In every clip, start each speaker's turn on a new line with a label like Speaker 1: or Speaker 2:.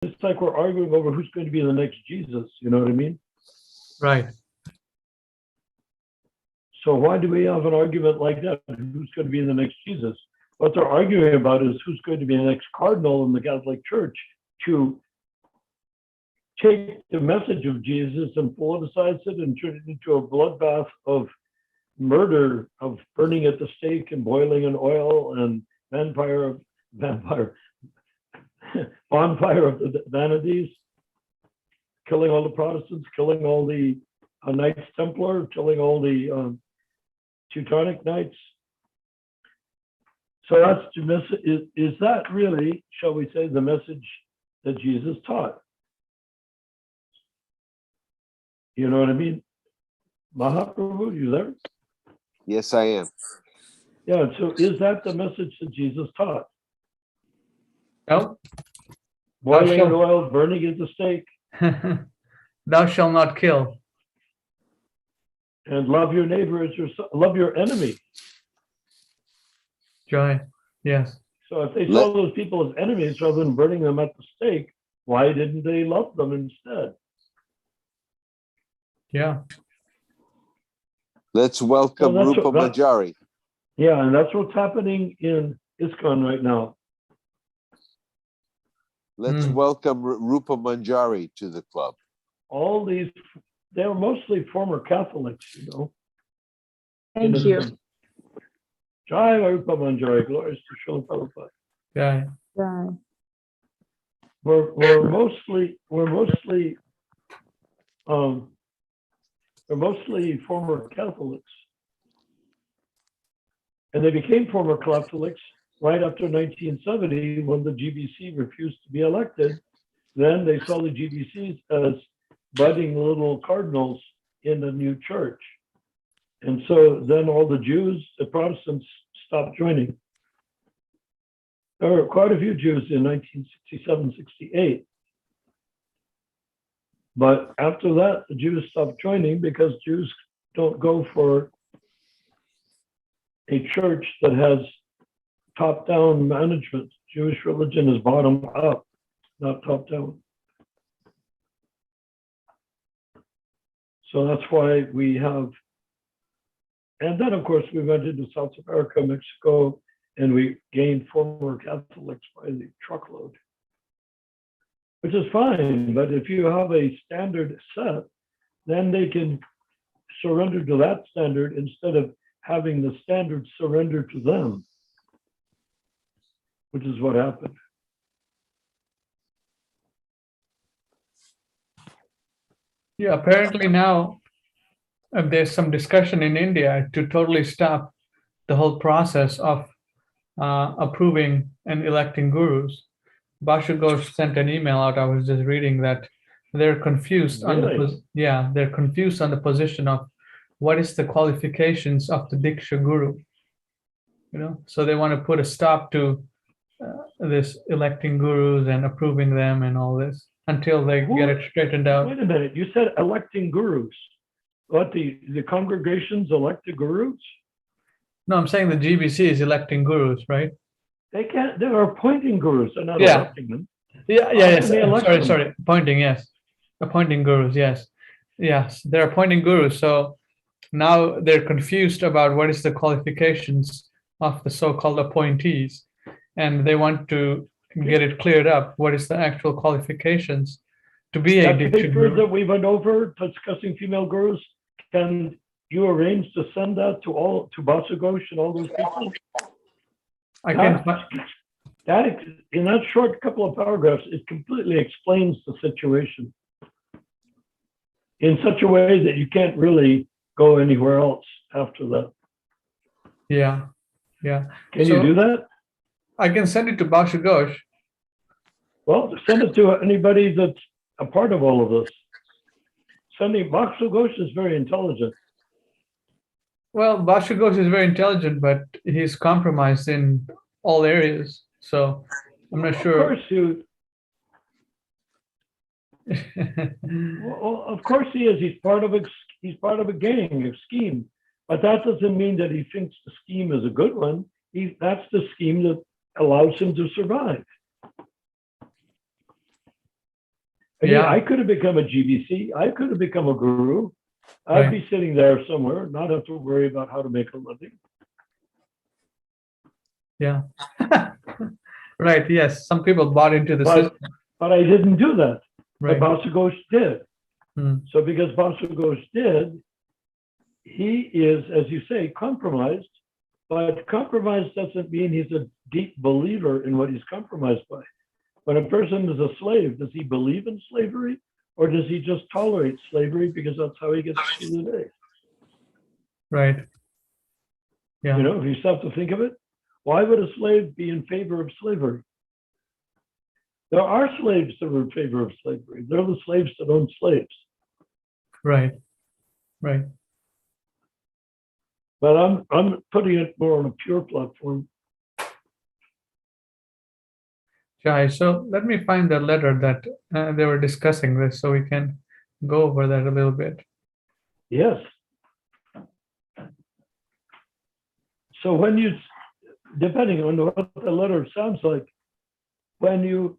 Speaker 1: it's like we're arguing over who's going to be the next Jesus. You know what I mean?
Speaker 2: Right.
Speaker 1: So why do we have an argument like that? Who's going to be the next Jesus? What they're arguing about is who's going to be the next cardinal in the Catholic Church to take the message of Jesus and politicize it and turn it into a bloodbath of murder, of burning at the stake and boiling in oil and bonfire of the vanities, killing all the Protestants, killing all the Knights Templar, killing all the Teutonic Knights. So that's the message. Is that really, shall we say, the message that Jesus taught? You know what I mean? Mahaprabhu, you there?
Speaker 3: Yes, I am.
Speaker 1: Yeah, so is that the message that Jesus taught?
Speaker 2: No.
Speaker 1: Boiling in oil, burning at the stake.
Speaker 2: Thou shalt not kill.
Speaker 1: And love your neighbor as yourself, love your enemy.
Speaker 2: Joy. Yes.
Speaker 1: So if they saw those people as enemies rather than burning them at the stake, why didn't they love them instead?
Speaker 2: Yeah.
Speaker 3: Let's welcome Rupa Manjari.
Speaker 1: Yeah, and that's what's happening in ISKCON right now.
Speaker 3: Let's welcome Rupa Manjari to the club.
Speaker 1: All these, they're mostly former Catholics, you know.
Speaker 4: Thank you.
Speaker 1: Jai Rupa Manjari, glories to Srila Prabhupada.
Speaker 2: Yeah.
Speaker 4: Yeah.
Speaker 1: We're mostly former Catholics. And they became former Catholics right after 1970 when the GBC refused to be elected. Then they saw the GBCs as budding little cardinals in the new church. And so then all the Jews, the Protestants, stopped joining. There were quite a few Jews in 1967, 68. But after that, the Jews stopped joining because Jews don't go for a church that has top-down management. Jewish religion is bottom-up, not top-down. So that's why we have, and then of course we went into South America, Mexico, and we gained former Catholics by the truckload, which is fine. But if you have a standard set, then they can surrender to that standard instead of having the standard surrender to them, which is what happened.
Speaker 2: Yeah, apparently now there's some discussion in India to totally stop the whole process of approving and electing gurus. Bashu Ghosh sent an email out. I was just reading that they're confused on they're confused on the position of what is the qualifications of the Diksha Guru. You know, so they want to put a stop to this electing gurus and approving them and all this until they get it straightened out.
Speaker 1: Wait a minute, you said electing gurus. What, the congregations elect the gurus?
Speaker 2: No, I'm saying the GBC is electing gurus, right?
Speaker 1: They can't, they're appointing gurus, they're not electing them.
Speaker 2: Yes. Sorry. Appointing, yes. Appointing gurus, yes. Yes, they're appointing gurus. So now they're confused about what is the qualifications of the so-called appointees. And they want to get it cleared up. What is the actual qualifications to be a Diksha
Speaker 1: paper
Speaker 2: guru?
Speaker 1: that we went over discussing female gurus, can you arrange to send that to Basu Ghosh and all those people?
Speaker 2: I can.
Speaker 1: That in that short couple of paragraphs, it completely explains the situation in such a way that you can't really go anywhere else after that.
Speaker 2: Yeah.
Speaker 1: Can you do that?
Speaker 2: I can send it to Bashu Ghosh.
Speaker 1: Well, send it to anybody that's a part of all of this. Sending Basu Ghosh is very intelligent.
Speaker 2: Well, Bashu Ghosh is very intelligent, but he's compromised in all areas. So I'm not sure.
Speaker 1: Of course he is. He's part of a gang, a scheme. But that doesn't mean that he thinks the scheme is a good one. That's the scheme that allows him to survive. I mean,
Speaker 2: Yeah.
Speaker 1: I could have become a GBC. I could have become a guru. I'd
Speaker 2: Right.
Speaker 1: be sitting there somewhere, not have to worry about how to make a living.
Speaker 2: Yeah. Right. Yes. Some people bought into the
Speaker 1: But,
Speaker 2: system.
Speaker 1: but I didn't do that.
Speaker 2: Right.
Speaker 1: But Basa Ghosh did.
Speaker 2: Hmm.
Speaker 1: So because Basa Ghosh did, he is, as you say, compromised. But compromise doesn't mean he's a deep believer in what he's compromised by. When a person is a slave, does he believe in slavery? Or does he just tolerate slavery because that's how he gets through the day?
Speaker 2: Right. Yeah.
Speaker 1: You know, if you stop to think of it, why would a slave be in favor of slavery? There are slaves that are in favor of slavery. They're the slaves that own slaves.
Speaker 2: Right. Right.
Speaker 1: But I'm putting it more on a pure platform.
Speaker 2: Jai, so let me find the letter that they were discussing this so we can go over that a little bit.
Speaker 1: Yes. So when you, depending on what the letter sounds like, when you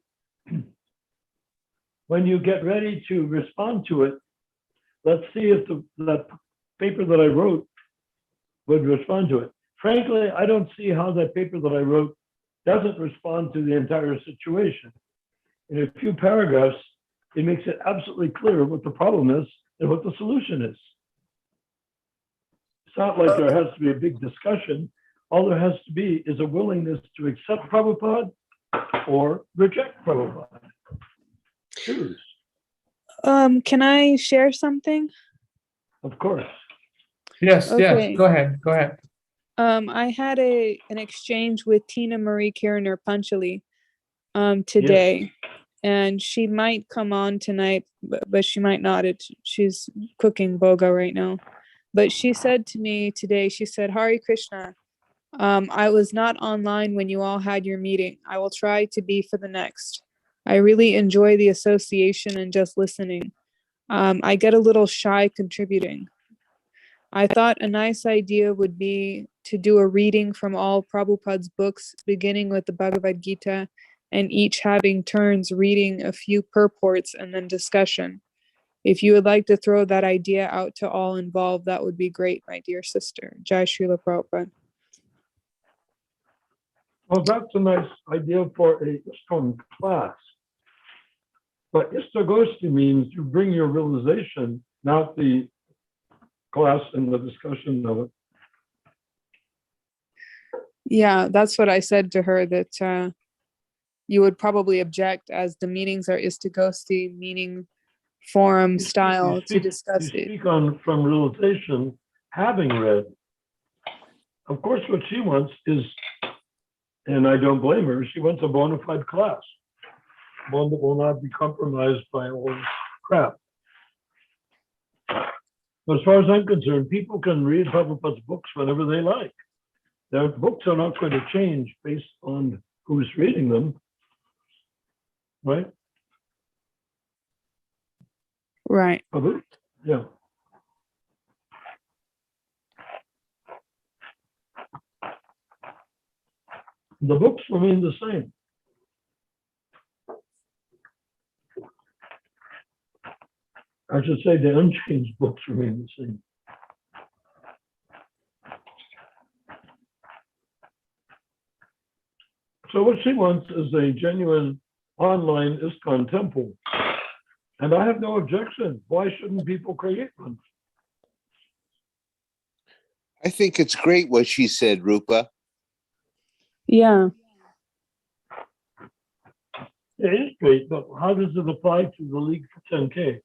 Speaker 1: get ready to respond to it, let's see if that paper that I wrote would respond to it. Frankly, I don't see how that paper that I wrote doesn't respond to the entire situation. In a few paragraphs, it makes it absolutely clear what the problem is and what the solution is. It's not like there has to be a big discussion. All there has to be is a willingness to accept Prabhupada or reject Prabhupada. Choose.
Speaker 4: Can I share something?
Speaker 1: Of course.
Speaker 2: Yes, yes,
Speaker 4: Okay.
Speaker 2: go ahead, go ahead.
Speaker 4: I had an exchange with Tina Marie Kirner Panchali today, and she might come on tonight, but she might not. She's cooking boga right now. But she said to me today, she said, Hare Krishna, I was not online when you all had your meeting. I will try to be for the next. I really enjoy the association and just listening. I get a little shy contributing. I thought a nice idea would be to do a reading from all Prabhupada's books, beginning with the Bhagavad Gita, and each having turns reading a few purports and then discussion. If you would like to throw that idea out to all involved, that would be great, my dear sister. Jai Srila Prabhupada.
Speaker 1: Well, that's a nice idea for a ISKCON class. But Istagosti means you bring your realization, not the class and the discussion of it.
Speaker 4: Yeah, that's what I said to her, that you would probably object, as the meetings are Istagosti, meaning forum style to discuss
Speaker 1: you
Speaker 4: it.
Speaker 1: speak on from realization, having read. Of course, what she wants is, and I don't blame her, she wants a bona fide class, one that will not be compromised by all this crap. But as far as I'm concerned, people can read Prabhupada's books whenever they like. Their books are not going to change based on who's reading them, right?
Speaker 4: Right.
Speaker 1: Yeah. The books remain the same. I should say the unchanged books remain the same. So what she wants is a genuine online ISKCON temple. And I have no objection. Why shouldn't people create one?
Speaker 3: I think it's great what she said, Rupa.
Speaker 4: Yeah.
Speaker 1: It is great, but how does it apply to the League for 10K?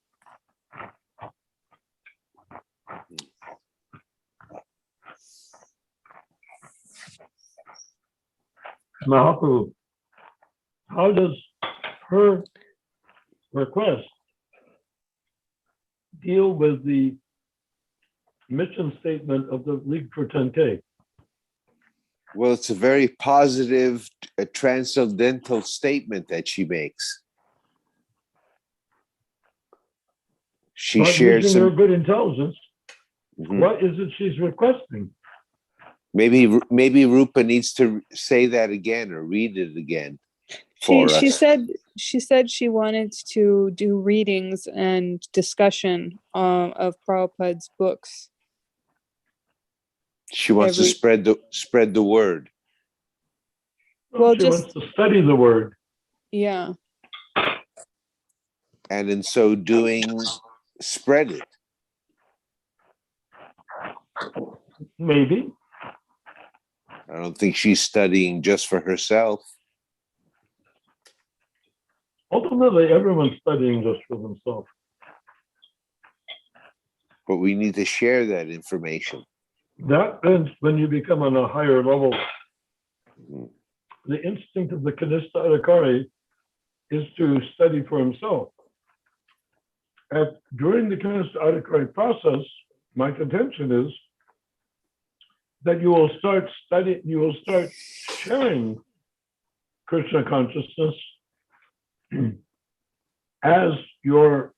Speaker 1: Mahaprabhu, how does her request deal with the mission statement of the League for 10K?
Speaker 3: Well, it's a very positive, transcendental statement that she makes. She
Speaker 1: But
Speaker 3: shared
Speaker 1: using her
Speaker 3: some.
Speaker 1: good intelligence,
Speaker 3: Mhm.
Speaker 1: what is it she's requesting?
Speaker 3: Maybe Rupa needs to say that again or read it again for
Speaker 4: She
Speaker 3: us.
Speaker 4: said she said she wanted to do readings and discussion of Prabhupada's books.
Speaker 3: She wants to spread the word.
Speaker 4: Well,
Speaker 1: she wants to study the word.
Speaker 4: Yeah.
Speaker 3: And in so doing, spread it.
Speaker 1: Maybe.
Speaker 3: I don't think she's studying just for herself.
Speaker 1: Ultimately, everyone's studying just for themselves.
Speaker 3: But we need to share that information.
Speaker 1: That ends when you become on a higher level. The instinct of the Kanistha Adhikari is to study for himself. During the Kanistha Adhikari process, my contention is that you will start studying, you will start sharing Krishna consciousness as your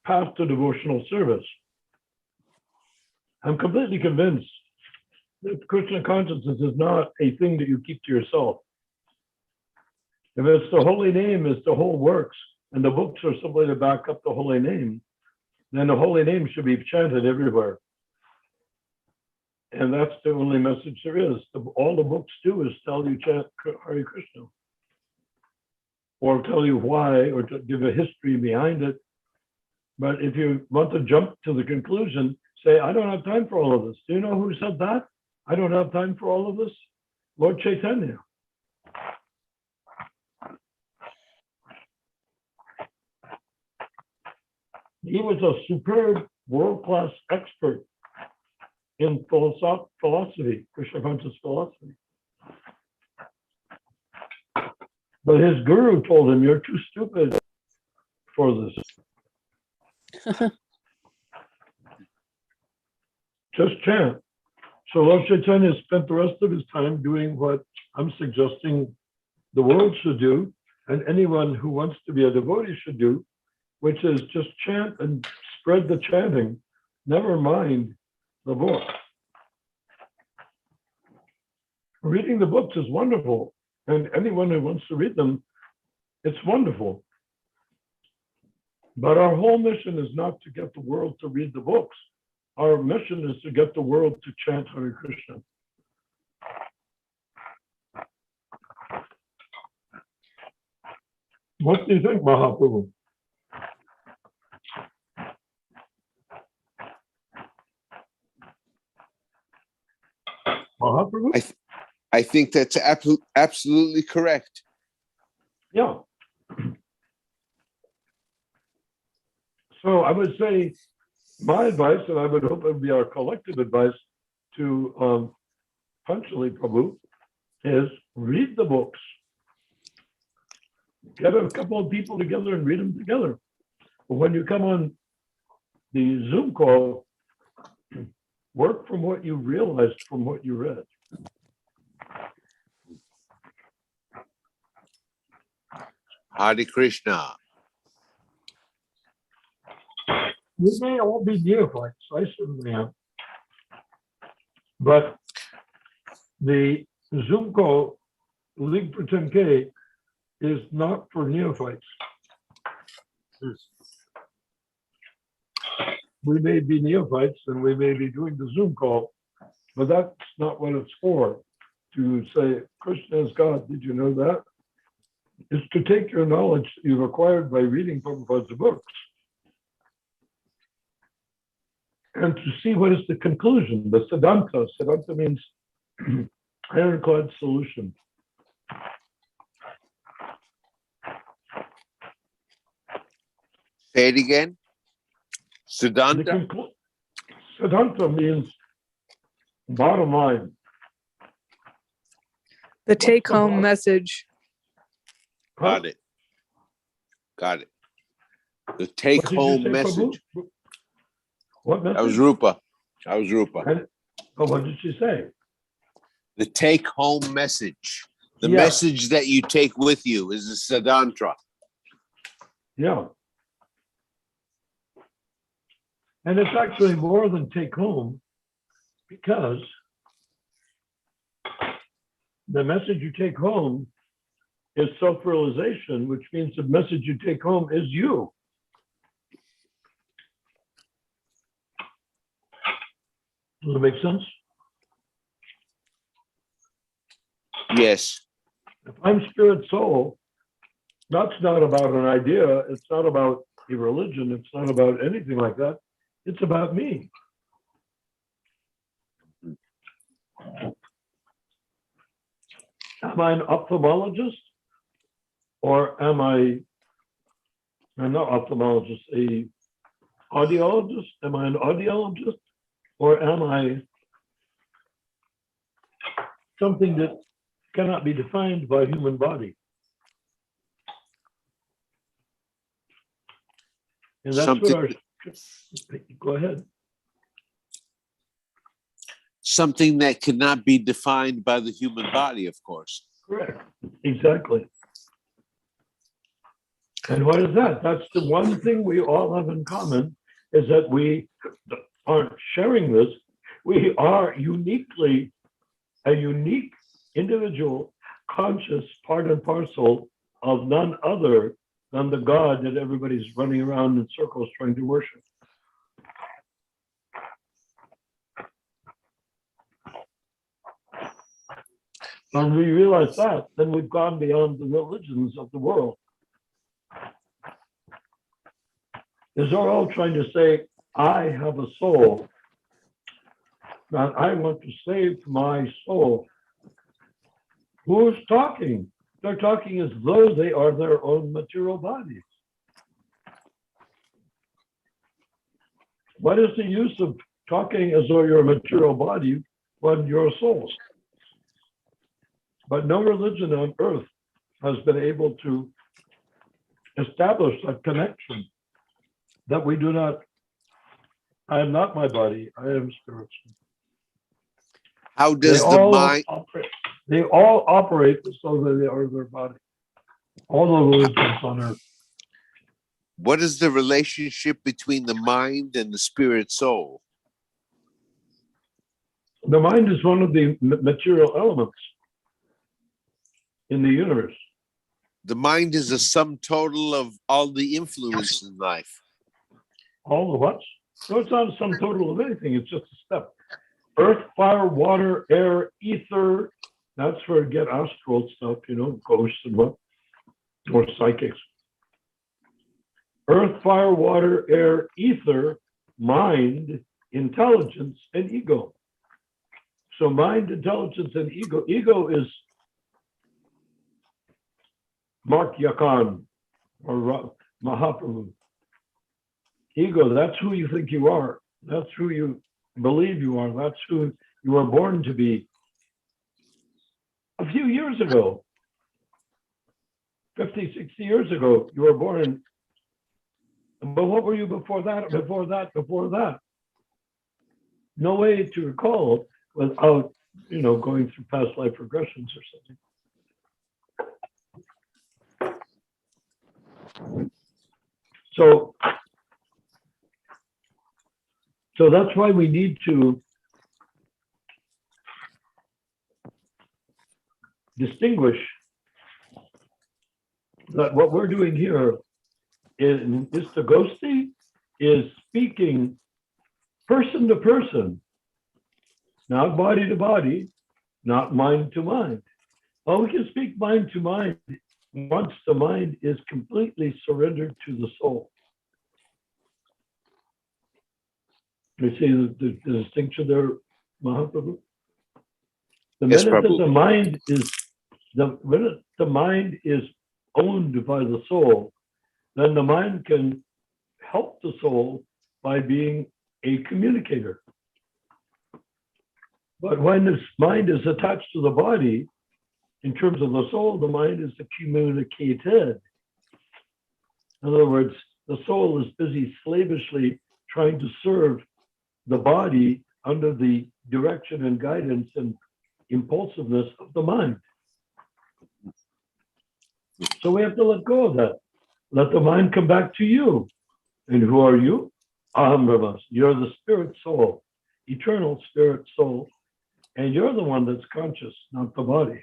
Speaker 1: path to devotional service. I'm completely convinced that Krishna consciousness is not a thing that you keep to yourself. If it's the holy name is the whole works, and the books are simply to back up the holy name, then the holy name should be chanted everywhere. And that's the only message there is. All the books do is tell you chant Hare Krishna, or tell you why, or to give a history behind it. But if you want to jump to the conclusion, say, I don't have time for all of this. Do you know who said that? I don't have time for all of this? Lord Chaitanya. He was a superb, world-class expert in philosophy, Krishna conscious philosophy. But his guru told him, you're too stupid for this. Just chant. So Lord Chaitanya spent the rest of his time doing what I'm suggesting the world should do, and anyone who wants to be a devotee should do, which is just chant and spread the chanting, never mind the book. Reading the books is wonderful, and anyone who wants to read them, it's wonderful. But our whole mission is not to get the world to read the books. Our mission is to get the world to chant Hare Krishna. What do you think, Mahaprabhu? Mahaprabhu?
Speaker 3: I think that's absolutely correct.
Speaker 1: Yeah. So I would say my advice, and I would hope it would be our collective advice to Panchali Prabhu, is read the books. Get a couple of people together and read them together. But when you come on the Zoom call, work from what you realized from what you read.
Speaker 3: Hare Krishna.
Speaker 1: We may all be neophytes, I certainly am. But the Zoom call, League for 10K, is not for neophytes. We may be neophytes and we may be doing the Zoom call, but that's not what it's for. To say, Krishna is God, did you know that? It's to take your knowledge you've acquired by reading Prabhupada's books and to see what is the conclusion, the Siddhanta. Siddhanta means ironclad solution.
Speaker 3: Say it again. Siddhanta?
Speaker 1: Siddhanta means bottom line.
Speaker 4: The take-home message.
Speaker 3: Got it. Got it. The take-home message.
Speaker 1: Prabhu? What message?
Speaker 3: That was Rupa. That was Rupa.
Speaker 1: What did she say?
Speaker 3: The take-home message. The
Speaker 1: Yeah.
Speaker 3: message that you take with you is the Siddhanta.
Speaker 1: Yeah. And it's actually more than take home, because the message you take home is self-realization, which means the message you take home is you. Does that make sense?
Speaker 3: Yes.
Speaker 1: If I'm spirit soul, that's not about an idea. It's not about a religion. It's not about anything like that. It's about me. Am I an ophthalmologist? Or am I'm not ophthalmologist, a audiologist? Am I an audiologist? Or am I something that cannot be defined by human body? And that's
Speaker 3: Something-
Speaker 1: what our, go ahead.
Speaker 3: Something that cannot be defined by the human body, of course.
Speaker 1: Correct, exactly. And what is that? That's the one thing we all have in common, is that we aren't sharing this. We are uniquely a unique individual, conscious part and parcel of none other than the God that everybody's running around in circles trying to worship. When we realize that, then we've gone beyond the religions of the world. Is they're all trying to say, I have a soul, that I want to save my soul. Who's talking? They're talking as though they are their own material bodies. What is the use of talking as though you're a material body when you're a soul? But no religion on earth has been able to establish a connection that we do not. I am not my body, I am spiritual.
Speaker 3: How does the mind?
Speaker 1: They all operate as though they are their body. All the religions on earth.
Speaker 3: What is the relationship between the mind and the spirit soul?
Speaker 1: The mind is one of the material elements in the universe.
Speaker 3: The mind is a sum total of all the influence in life.
Speaker 1: All the what? No, it's not a sum total of anything. It's just a step. Earth, fire, water, air, ether. That's where you get astral stuff, you know, ghosts and what, or psychics. Earth, fire, water, air, ether, mind, intelligence, and ego. So mind, intelligence, and ego. Ego is Mark Yakan or Mahaprabhu. Ego, that's who you think you are. That's who you believe you are. That's who you were born to be. A few years ago, 50, 60 years ago, you were born. But what were you before that, before that, before that? No way to recall without, you know, going through past life regressions or something. So that's why we need to distinguish that what we're doing here in ISKCON is speaking person to person, not body to body, not mind to mind. Well, we can speak mind to mind once the mind is completely surrendered to the soul. You see the distinction there, Mahaprabhu? The
Speaker 3: Yes,
Speaker 1: minute that
Speaker 3: Prabhu.
Speaker 1: the minute the mind is owned by the soul, then the mind can help the soul by being a communicator. But when this mind is attached to the body, in terms of the soul, the mind is the communicated. In other words, the soul is busy slavishly trying to serve the body under the direction and guidance and impulsiveness of the mind. So we have to let go of that. Let the mind come back to you. And who are you? Aham Brahmas. You're the spirit soul, eternal spirit soul. And you're the one that's conscious, not the body.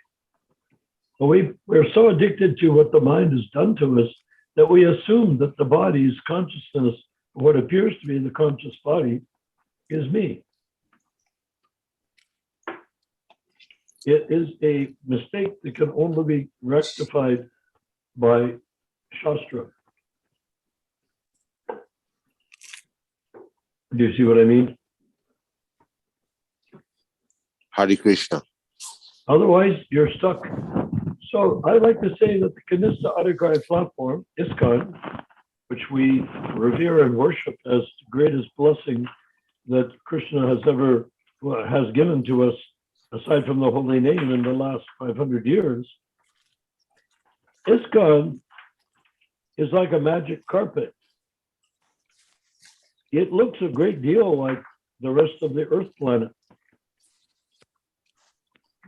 Speaker 1: But we're so addicted to what the mind has done to us that we assume that the body's consciousness, what appears to be the conscious body, is me. It is a mistake that can only be rectified by Shastra. Do you see what I mean?
Speaker 3: Hare Krishna.
Speaker 1: Otherwise, you're stuck. So I like to say that the Kanista Adhikari platform, ISKCON, which we revere and worship as the greatest blessing that Krishna has given to us, aside from the holy name in the last 500 years, ISKCON is like a magic carpet. It looks a great deal like the rest of the Earth planet,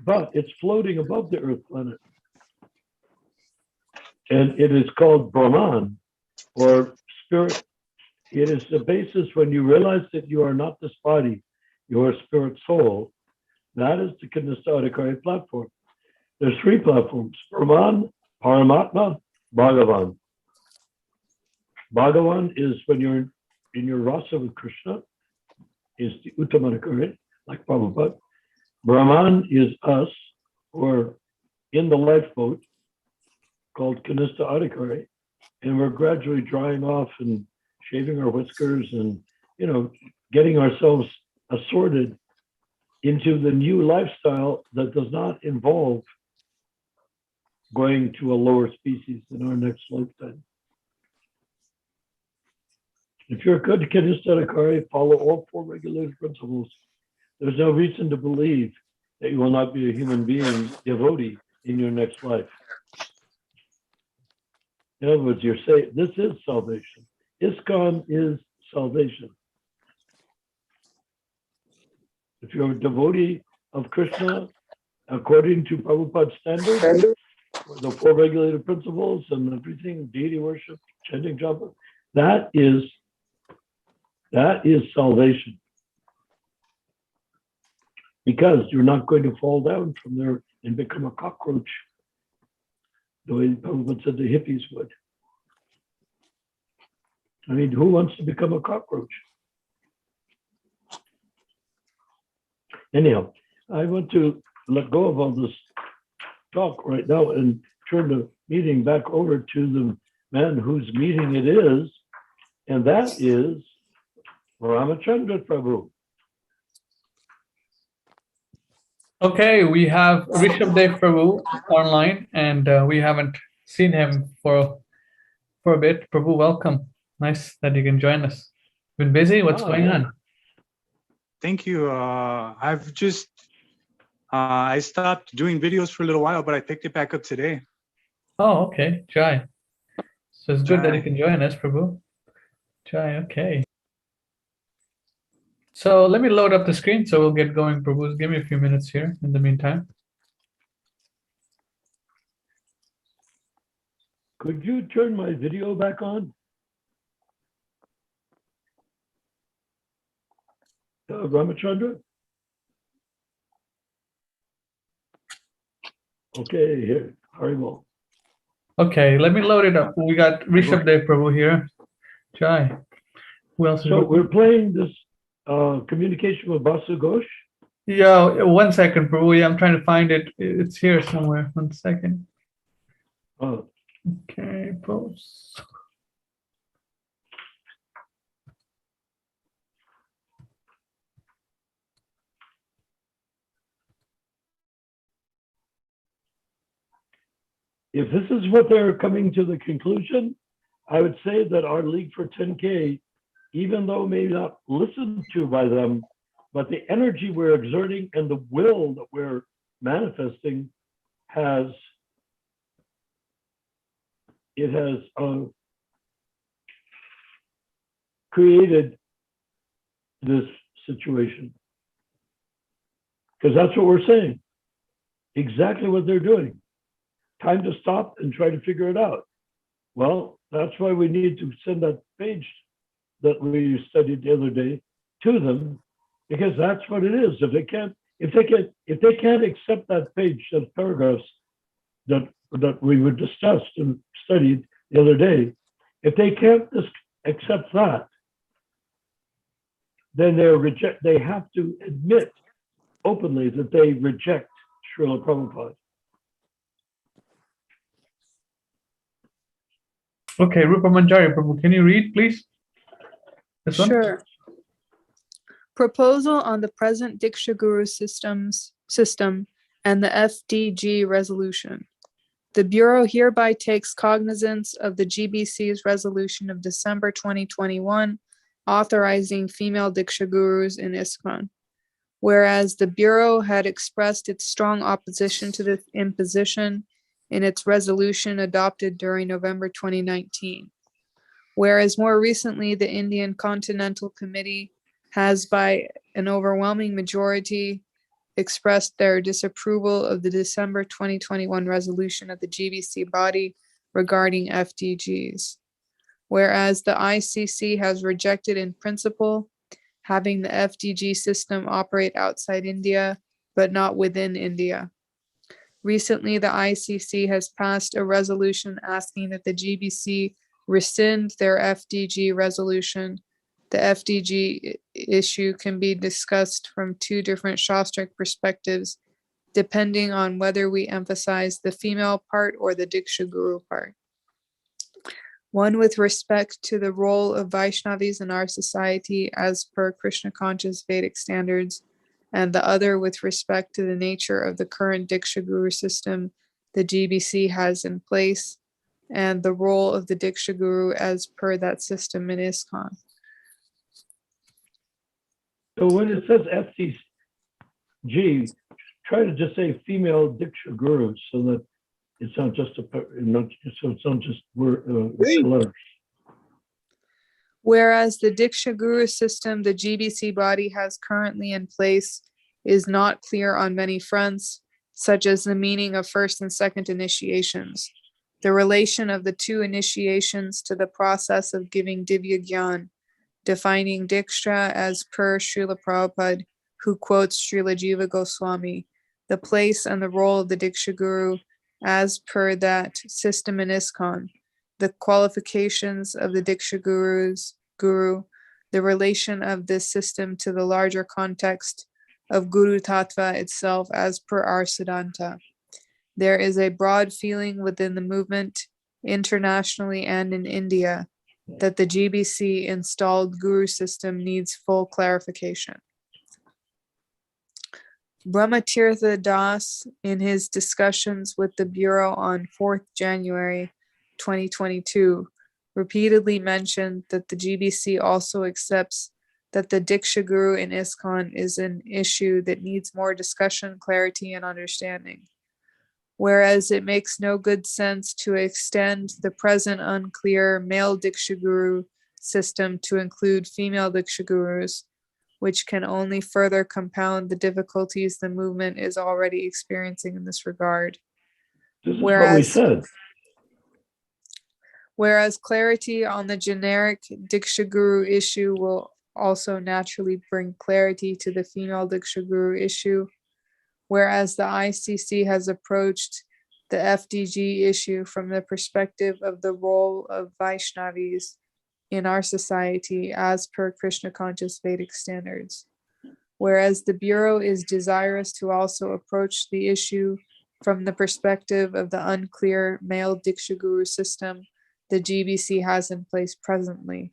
Speaker 1: but it's floating above the Earth planet. And it is called Brahman, or spirit. It is the basis when you realize that you are not this body, you are spirit soul. That is the Kanista Adhikari platform. There's 3 platforms: Brahman, Paramatma, Bhagavan. Bhagavan is when you're in your rasa with Krishna, is the Uttamadhikari, like Prabhupada. Brahman is us, or in the lifeboat, called Kanista Adhikari, and we're gradually drying off and shaving our whiskers and, getting ourselves assorted into the new lifestyle that does not involve going to a lower species in our next lifetime. If you're a good Kanista Adhikari, follow all 4 regulated principles. There's no reason to believe that you will not be a human being devotee in your next life. In other words, you're saying this is salvation. ISKCON is salvation. If you're a devotee of Krishna, according to Prabhupada's standards, the 4 regulated principles and everything, deity worship, chanting japa, that is salvation. Because you're not going to fall down from there and become a cockroach, the way Prabhupada said the hippies would. I mean, who wants to become a cockroach? Anyhow, I want to let go of all this talk right now and turn the meeting back over to the man whose meeting it is, and that is Ramachandra Prabhu.
Speaker 2: Okay, we have Rishabdev Prabhu online, and we haven't seen him for a bit. Prabhu, welcome. Nice that you can join us. Been busy? What's going on?
Speaker 5: Thank you. I've just I stopped doing videos for a little while, but I picked it back up today.
Speaker 2: Oh, okay. Jai. So it's good that you
Speaker 5: Jai.
Speaker 2: can join us, Prabhu. Jai, okay. So let me load up the screen so we'll get going, Prabhu. Give me a few minutes here in the meantime.
Speaker 1: Could you turn my video back on? Ramachandra? Okay, here, Haribo.
Speaker 2: Okay, let me load it up. We got Rishabdev Prabhu here. Jai. Who else is
Speaker 1: So
Speaker 2: with-
Speaker 1: we're playing this communication with Basu Ghosh.
Speaker 2: Yeah, 1 second, Prabhu. Yeah, I'm trying to find it. It's here somewhere. 1 second. Okay, post.
Speaker 1: If this is what they're coming to the conclusion, I would say that our League for 10K, even though maybe not listened to by them, but the energy we're exerting and the will that we're manifesting has created this situation. Because that's what we're saying. Exactly what they're doing. Time to stop and try to figure it out. Well, that's why we need to send that page that we studied the other day to them, because that's what it is. If they can't accept that page, those paragraphs, that we were discussed and studied the other day, if they can't accept that, then they have to admit openly that they reject Srila Prabhupada.
Speaker 2: Okay, Rupa Manjari Prabhu, can you read, please? This one?
Speaker 4: Sure. Proposal on the present Diksha Guru system and the FDG resolution. The Bureau hereby takes cognizance of the GBC's resolution of December 2021 authorizing female Diksha Gurus in ISKCON. Whereas the Bureau had expressed its strong opposition to this imposition in its resolution adopted during November 2019. Whereas more recently, the Indian Continental Committee has by an overwhelming majority expressed their disapproval of the December 2021 resolution of the GBC body regarding FDGs. Whereas the ICC has rejected in principle having the FDG system operate outside India, but not within India. Recently, the ICC has passed a resolution asking that the GBC rescind their FDG resolution. The FDG issue can be discussed from two different Shastric perspectives, depending on whether we emphasize the female part or the Diksha Guru part. One with respect to the role of Vaishnavis in our society as per Krishna conscious Vedic standards, and the other with respect to the nature of the current Diksha Guru system the GBC has in place, and the role of the Diksha Guru as per that system in ISKCON.
Speaker 1: So when it says FDG, try to just say female Diksha Gurus so that it's not just letters.
Speaker 4: Whereas the Diksha Guru system the GBC body has currently in place is not clear on many fronts, such as the meaning of first and second initiations, the relation of the two initiations to the process of giving Divya Gyan, defining Diksha as per Srila Prabhupada, who quotes Srila Jiva Goswami, the place and the role of the Diksha Guru as per that system in ISKCON, the qualifications of the Diksha Guru, the relation of this system to the larger context of Guru Tattva itself as per our Siddhanta. There is a broad feeling within the movement, internationally and in India, that the GBC installed Guru system needs full clarification. Brahmatirtha Das, in his discussions with the Bureau on 4th January 2022, repeatedly mentioned that the GBC also accepts that the Diksha Guru in ISKCON is an issue that needs more discussion, clarity, and understanding. Whereas it makes no good sense to extend the present unclear male Diksha Guru system to include female Diksha Gurus, which can only further compound the difficulties the movement is already experiencing in this regard.
Speaker 1: This is what we said.
Speaker 4: Whereas clarity on the generic Diksha Guru issue will also naturally bring clarity to the female Diksha Guru issue, whereas the ICC has approached the FDG issue from the perspective of the role of Vaishnavis in our society as per Krishna conscious Vedic standards, whereas the Bureau is desirous to also approach the issue from the perspective of the unclear male Diksha Guru system the GBC has in place presently.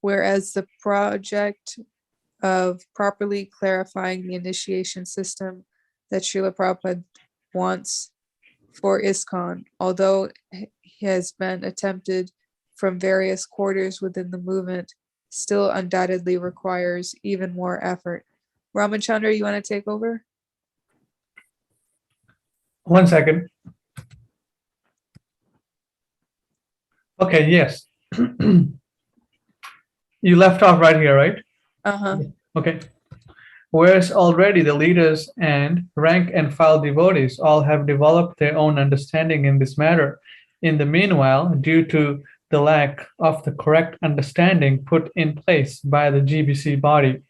Speaker 4: Whereas the project of properly clarifying the initiation system that Srila Prabhupada wants for ISKCON, although has been attempted from various quarters within the movement, still undoubtedly requires even more effort. Ramachandra, you want to take over?
Speaker 2: 1 second. Okay, yes. You left off right here, right?
Speaker 4: Uh-huh.
Speaker 2: Okay. Whereas already the leaders and rank and file devotees all have developed their own understanding in this matter. In the meanwhile, due to the lack of the correct understanding put in place by the GBC body,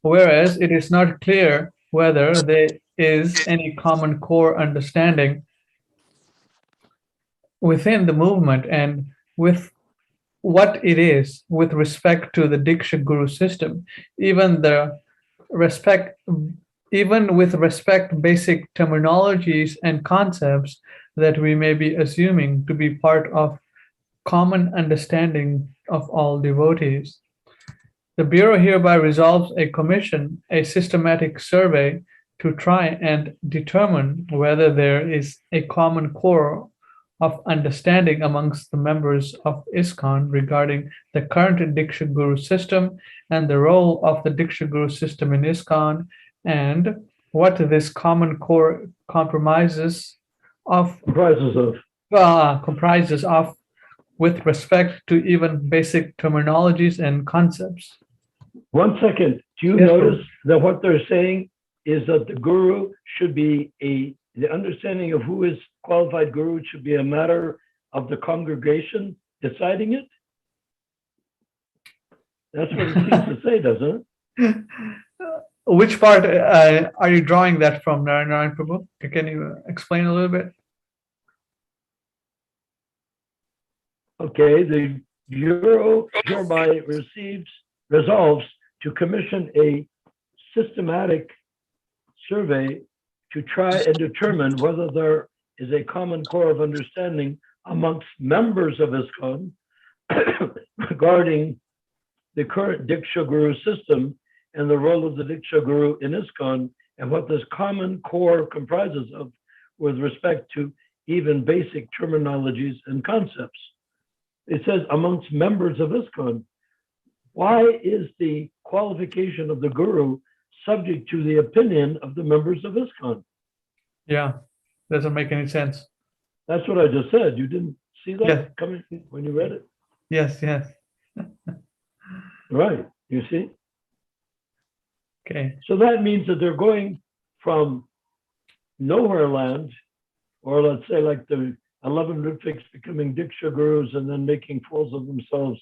Speaker 2: whereas it is not clear whether they is any common core understanding within the movement and with what it is with respect to the Diksha Guru system, even the respect, even with respect basic terminologies and concepts that we may be assuming to be part of common understanding of all devotees. The Bureau hereby resolves a commission, a systematic survey to try and determine whether there is a common core of understanding amongst the members of ISKCON regarding the current Diksha Guru system and the role of the Diksha Guru system in ISKCON, and what this common core comprises of with respect to even basic terminologies and concepts.
Speaker 1: 1 second. Do you
Speaker 2: Yes,
Speaker 1: notice that what they're saying is that the guru should be the understanding of who is qualified guru should be a matter of the congregation deciding it? That's what it seems to say, doesn't it?
Speaker 2: Which part are you drawing that from, Narayan Prabhu? Can you explain a little bit?
Speaker 1: Okay, the Bureau hereby resolves to commission a systematic survey to try and determine whether there is a common core of understanding amongst members of ISKCON regarding the current Diksha Guru system and the role of the Diksha Guru in ISKCON, and what this common core comprises of with respect to even basic terminologies and concepts. It says amongst members of ISKCON. Why is the qualification of the Guru subject to the opinion of the members of ISKCON?
Speaker 2: Yeah, doesn't make any sense.
Speaker 1: That's what I just said. You didn't see that
Speaker 2: Yes.
Speaker 1: coming when you read it?
Speaker 2: Yes, yes.
Speaker 1: Right, you see?
Speaker 2: Okay.
Speaker 1: So that means that they're going from nowhere land, or let's say like the 11 Ritviks becoming Diksha Gurus and then making fools of themselves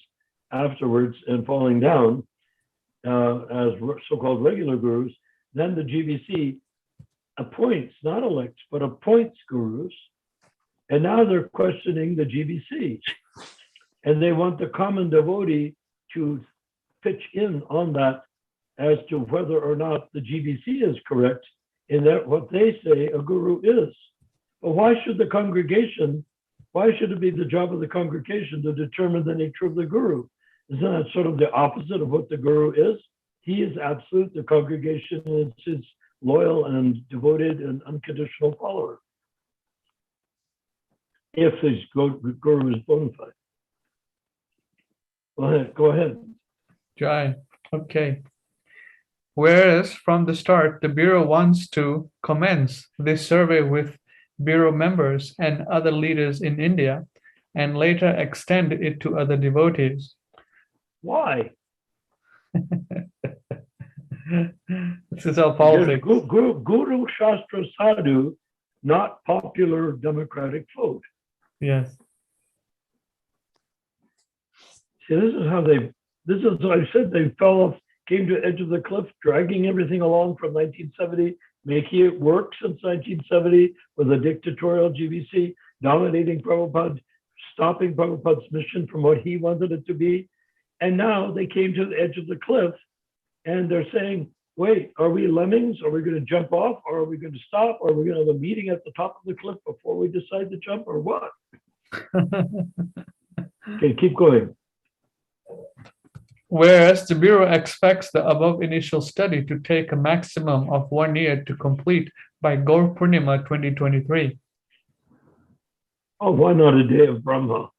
Speaker 1: afterwards and falling down as so-called regular gurus. Then the GBC appoints, not elects, but appoints gurus. And now they're questioning the GBC. And they want the common devotee to pitch in on that as to whether or not the GBC is correct in that what they say a guru is. But why should the congregation, why should it be the job of the congregation to determine the nature of the guru? Isn't that sort of the opposite of what the guru is? He is absolute, the congregation is his loyal and devoted and unconditional follower. If his guru is bona fide. Go ahead.
Speaker 2: Jai. Okay. Whereas from the start, the Bureau wants to commence this survey with Bureau members and other leaders in India, and later extend it to other devotees.
Speaker 1: Why?
Speaker 2: This is all politics.
Speaker 1: Guru Shastra Sadhu, not popular democratic vote.
Speaker 2: Yes.
Speaker 1: See, this is what I said, they fell off, came to the edge of the cliff, dragging everything along from 1970, making it work since 1970 with a dictatorial GBC, dominating Prabhupada, stopping Prabhupada's mission from what he wanted it to be. And now they came to the edge of the cliff and they're saying, wait, are we lemmings? Are we going to jump off? Or are we going to stop? Or are we going to have a meeting at the top of the cliff before we decide to jump, or what? Okay, keep going.
Speaker 2: Whereas the Bureau expects the above initial study to take a maximum of 1 year to complete by Gaur Purnima 2023.
Speaker 1: Oh, why not a day of Brahma?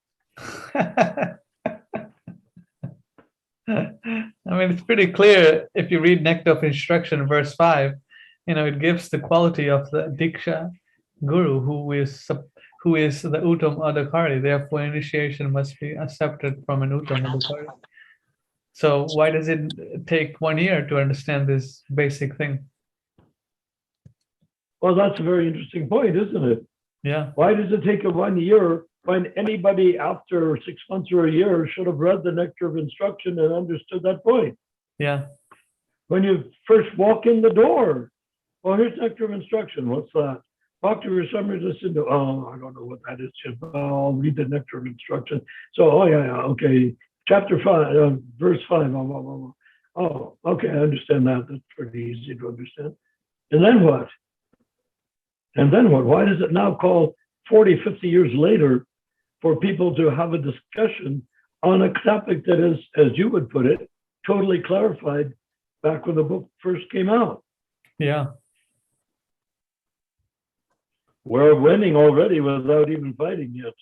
Speaker 2: I mean, it's pretty clear if you read Nectar of Instruction, verse 5, it gives the quality of the Diksha Guru who is the Uttam Adhikari. Therefore, initiation must be accepted from an Uttam Adhikari. So why does it take 1 year to understand this basic thing?
Speaker 1: Well, that's a very interesting point, isn't it?
Speaker 2: Yeah.
Speaker 1: Why does it take 1 year when anybody after 6 months or a year should have read the Nectar of Instruction and understood that point?
Speaker 2: Yeah.
Speaker 1: When you first walk in the door, Oh, here's nectar of instruction. What's that? Bhakti summary listen to, oh, I don't know what that is. I'll read the nectar of instruction. So, oh, yeah, okay. Chapter 5, verse 5. Oh, okay, I understand that. That's pretty easy to understand. And then what? And then what? Why does it now call 40, 50 years later for people to have a discussion on a topic that is, as you would put it, totally clarified back when the book first came out?
Speaker 2: Yeah.
Speaker 1: We're winning already without even fighting yet.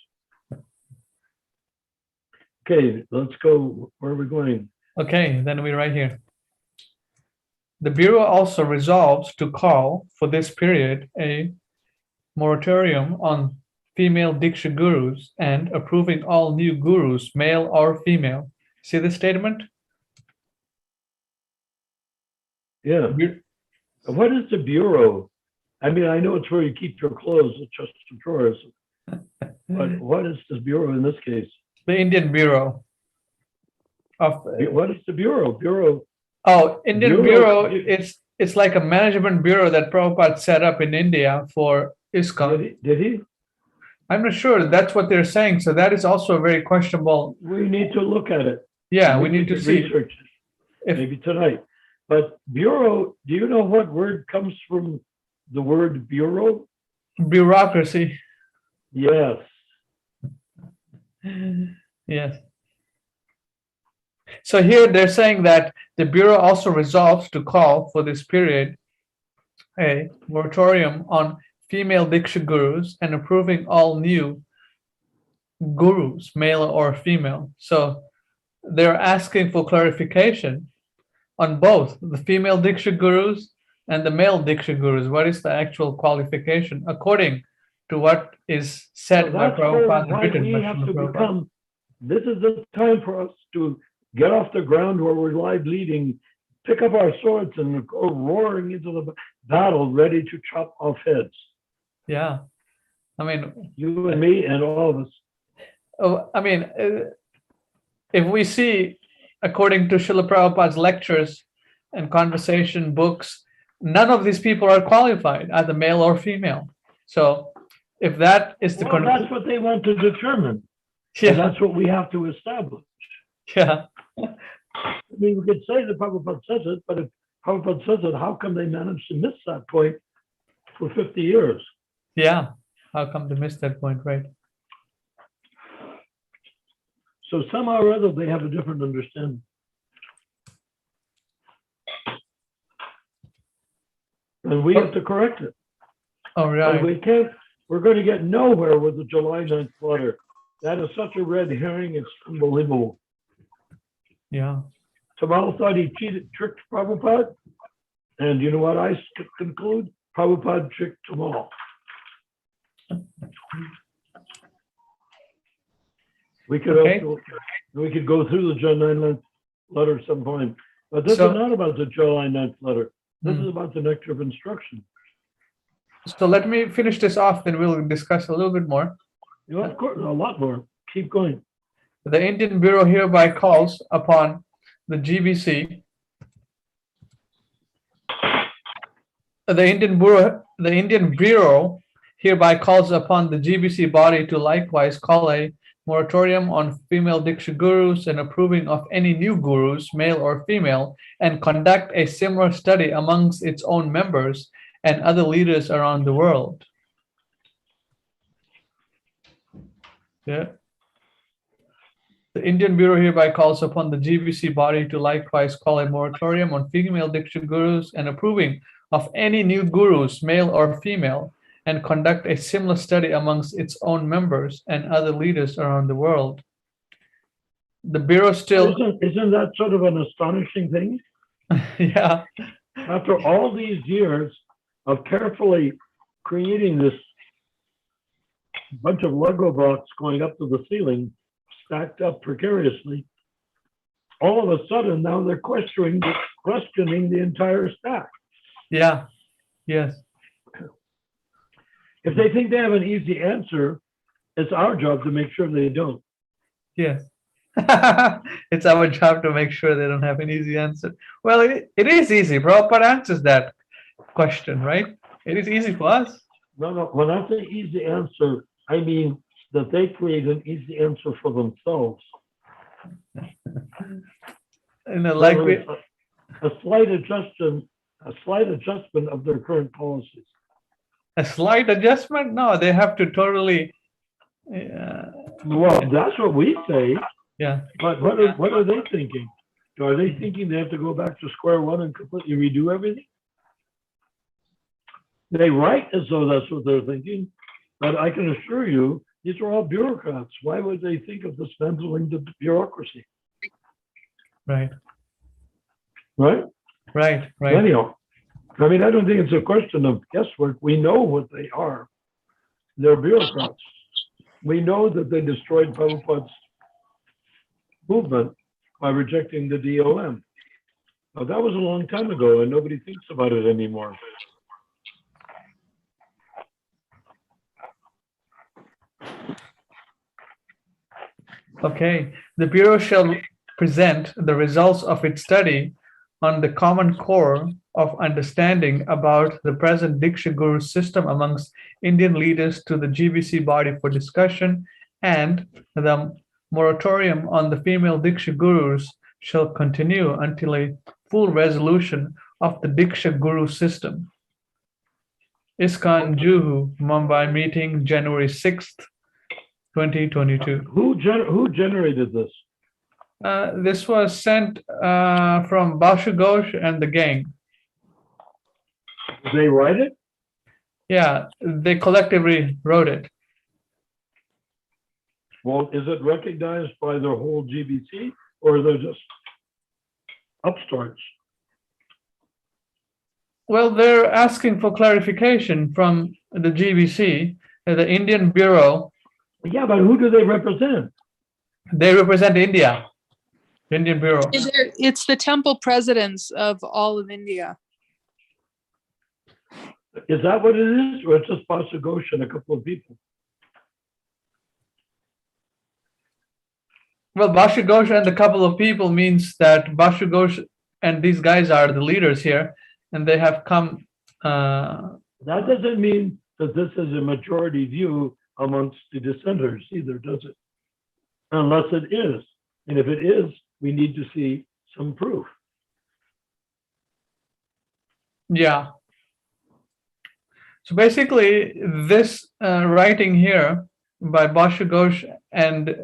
Speaker 1: Okay, let's go. Where are we going?
Speaker 2: Okay, then we right here. The Bureau also resolves to call for this period a moratorium on female Diksha gurus and approving all new gurus, male or female. See the statement?
Speaker 1: Yeah. What is the Bureau? I mean, I know it's where you keep your clothes, it's just some drawers. But what is the Bureau in this case?
Speaker 2: The Indian Bureau of
Speaker 1: What is the Bureau?
Speaker 2: Indian Bureau, it's like a management bureau that Prabhupada set up in India for ISKCON.
Speaker 1: Did he?
Speaker 2: I'm not sure that's what they're saying. So that is also a very questionable.
Speaker 1: We need to look at it.
Speaker 2: Yeah, we need to see.
Speaker 1: Research it, maybe tonight. But Bureau, do you know what word comes from the word Bureau?
Speaker 2: Bureaucracy.
Speaker 1: Yes.
Speaker 2: Yes. So here they're saying that the Bureau also resolves to call for this period a moratorium on female Diksha gurus and approving all new gurus, male or female. So they're asking for clarification on both the female Diksha gurus and the male Diksha gurus. What is the actual qualification according to what is said by Prabhupada and written by Srila Prabhupada?
Speaker 1: This is the time for us to get off the ground where we're live leading, pick up our swords and go roaring into the battle, ready to chop off heads.
Speaker 2: Yeah. I mean,
Speaker 1: you and me and all of us.
Speaker 2: Oh, I mean, if we see, according to Srila Prabhupada's lectures and conversation books, none of these people are qualified, either male or female. So if that is the
Speaker 1: that's what they want to determine.
Speaker 2: Yeah.
Speaker 1: And that's what we have to establish.
Speaker 2: Yeah.
Speaker 1: I mean, we could say that Prabhupada says it, but if Prabhupada says it, how come they managed to miss that point for 50 years?
Speaker 2: Yeah. How come they missed that point, right?
Speaker 1: So somehow or other, they have a different understanding. And we have to correct it.
Speaker 2: All right.
Speaker 1: And we can't, we're going to get nowhere with the July 9th letter. That is such a red herring, it's unbelievable.
Speaker 2: Yeah.
Speaker 1: Tamal thought he tricked Prabhupada. And you know what I conclude? Prabhupada tricked Tamal. We could also, we could go through the July 9th letter some point. But this is not about the July 9th letter. This is about the nectar of instruction.
Speaker 2: So let me finish this off, then we'll discuss a little bit more.
Speaker 1: You know, of course, a lot more. Keep going.
Speaker 2: The Indian Bureau hereby calls upon the GBC. The Indian Bureau hereby calls upon the GBC body to likewise call a moratorium on female Diksha gurus and approving of any new gurus, male or female, and conduct a similar study amongst its own members and other leaders around the world. Yeah. The Indian Bureau hereby calls upon the GBC body to likewise call a moratorium on female Diksha gurus and approving of any new gurus, male or female, and conduct a similar study amongst its own members and other leaders around the world. The Bureau still...
Speaker 1: Isn't that sort of an astonishing thing?
Speaker 2: Yeah.
Speaker 1: After all these years of carefully creating this bunch of Lego blocks going up to the ceiling, stacked up precariously, all of a sudden now they're questioning the entire stack.
Speaker 2: Yeah. Yes.
Speaker 1: If they think they have an easy answer, it's our job to make sure they don't.
Speaker 2: Yes. It's our job to make sure they don't have an easy answer. Well, it is easy. Prabhupada answers that. question, right? It is easy for us.
Speaker 1: No. When I say easy answer, I mean that they create an easy answer for themselves.
Speaker 2: Like
Speaker 1: Whether it's a slight adjustment of their current policies.
Speaker 2: a slight adjustment. No, they have to totally.
Speaker 1: Well, that's what we say,
Speaker 2: Yeah.
Speaker 1: but what are they thinking? Are they thinking they have to go back to square one and completely redo everything? They write as though that's what they're thinking, but I can assure you, these are all bureaucrats. Why would they think of dismantling the bureaucracy?
Speaker 2: Right.
Speaker 1: Right?
Speaker 2: Right. Right.
Speaker 1: Anyhow, I mean, I don't think it's a question of guesswork. We know what they are. They're bureaucrats. We know that they destroyed Prabhupada's movement by rejecting the DOM. Now, that was a long time ago, and nobody thinks about it anymore.
Speaker 2: Okay. The Bureau shall present the results of its study on the common core of understanding about the present Diksha Guru system amongst Indian leaders to the GBC body for discussion, and the moratorium on the female Diksha Gurus shall continue until a full resolution of the Diksha Guru system. ISKCON Juhu, Mumbai meeting, January 6th, 2022.
Speaker 1: Who generated this?
Speaker 2: This was sent from Bashu Ghosh and the gang.
Speaker 1: Did they write it?
Speaker 2: Yeah, they collectively wrote it.
Speaker 1: Well, is it recognized by their whole GBC, or are they just upstarts?
Speaker 2: Well, they're asking for clarification from the GBC, the Indian Bureau.
Speaker 1: Yeah, but who do they represent?
Speaker 2: They represent India, Indian Bureau.
Speaker 4: It's the temple presidents of all of India.
Speaker 1: Is that what it is, or it's just Basha Ghosh and a couple of people?
Speaker 2: Well, Bashu Ghosh and a couple of people means that Bashu Ghosh and these guys are the leaders here, and they have come.
Speaker 1: That doesn't mean that this is a majority view amongst the dissenters either, does it? Unless it is. And if it is, we need to see some proof.
Speaker 2: Yeah. So basically, this writing here by Bashu Ghosh and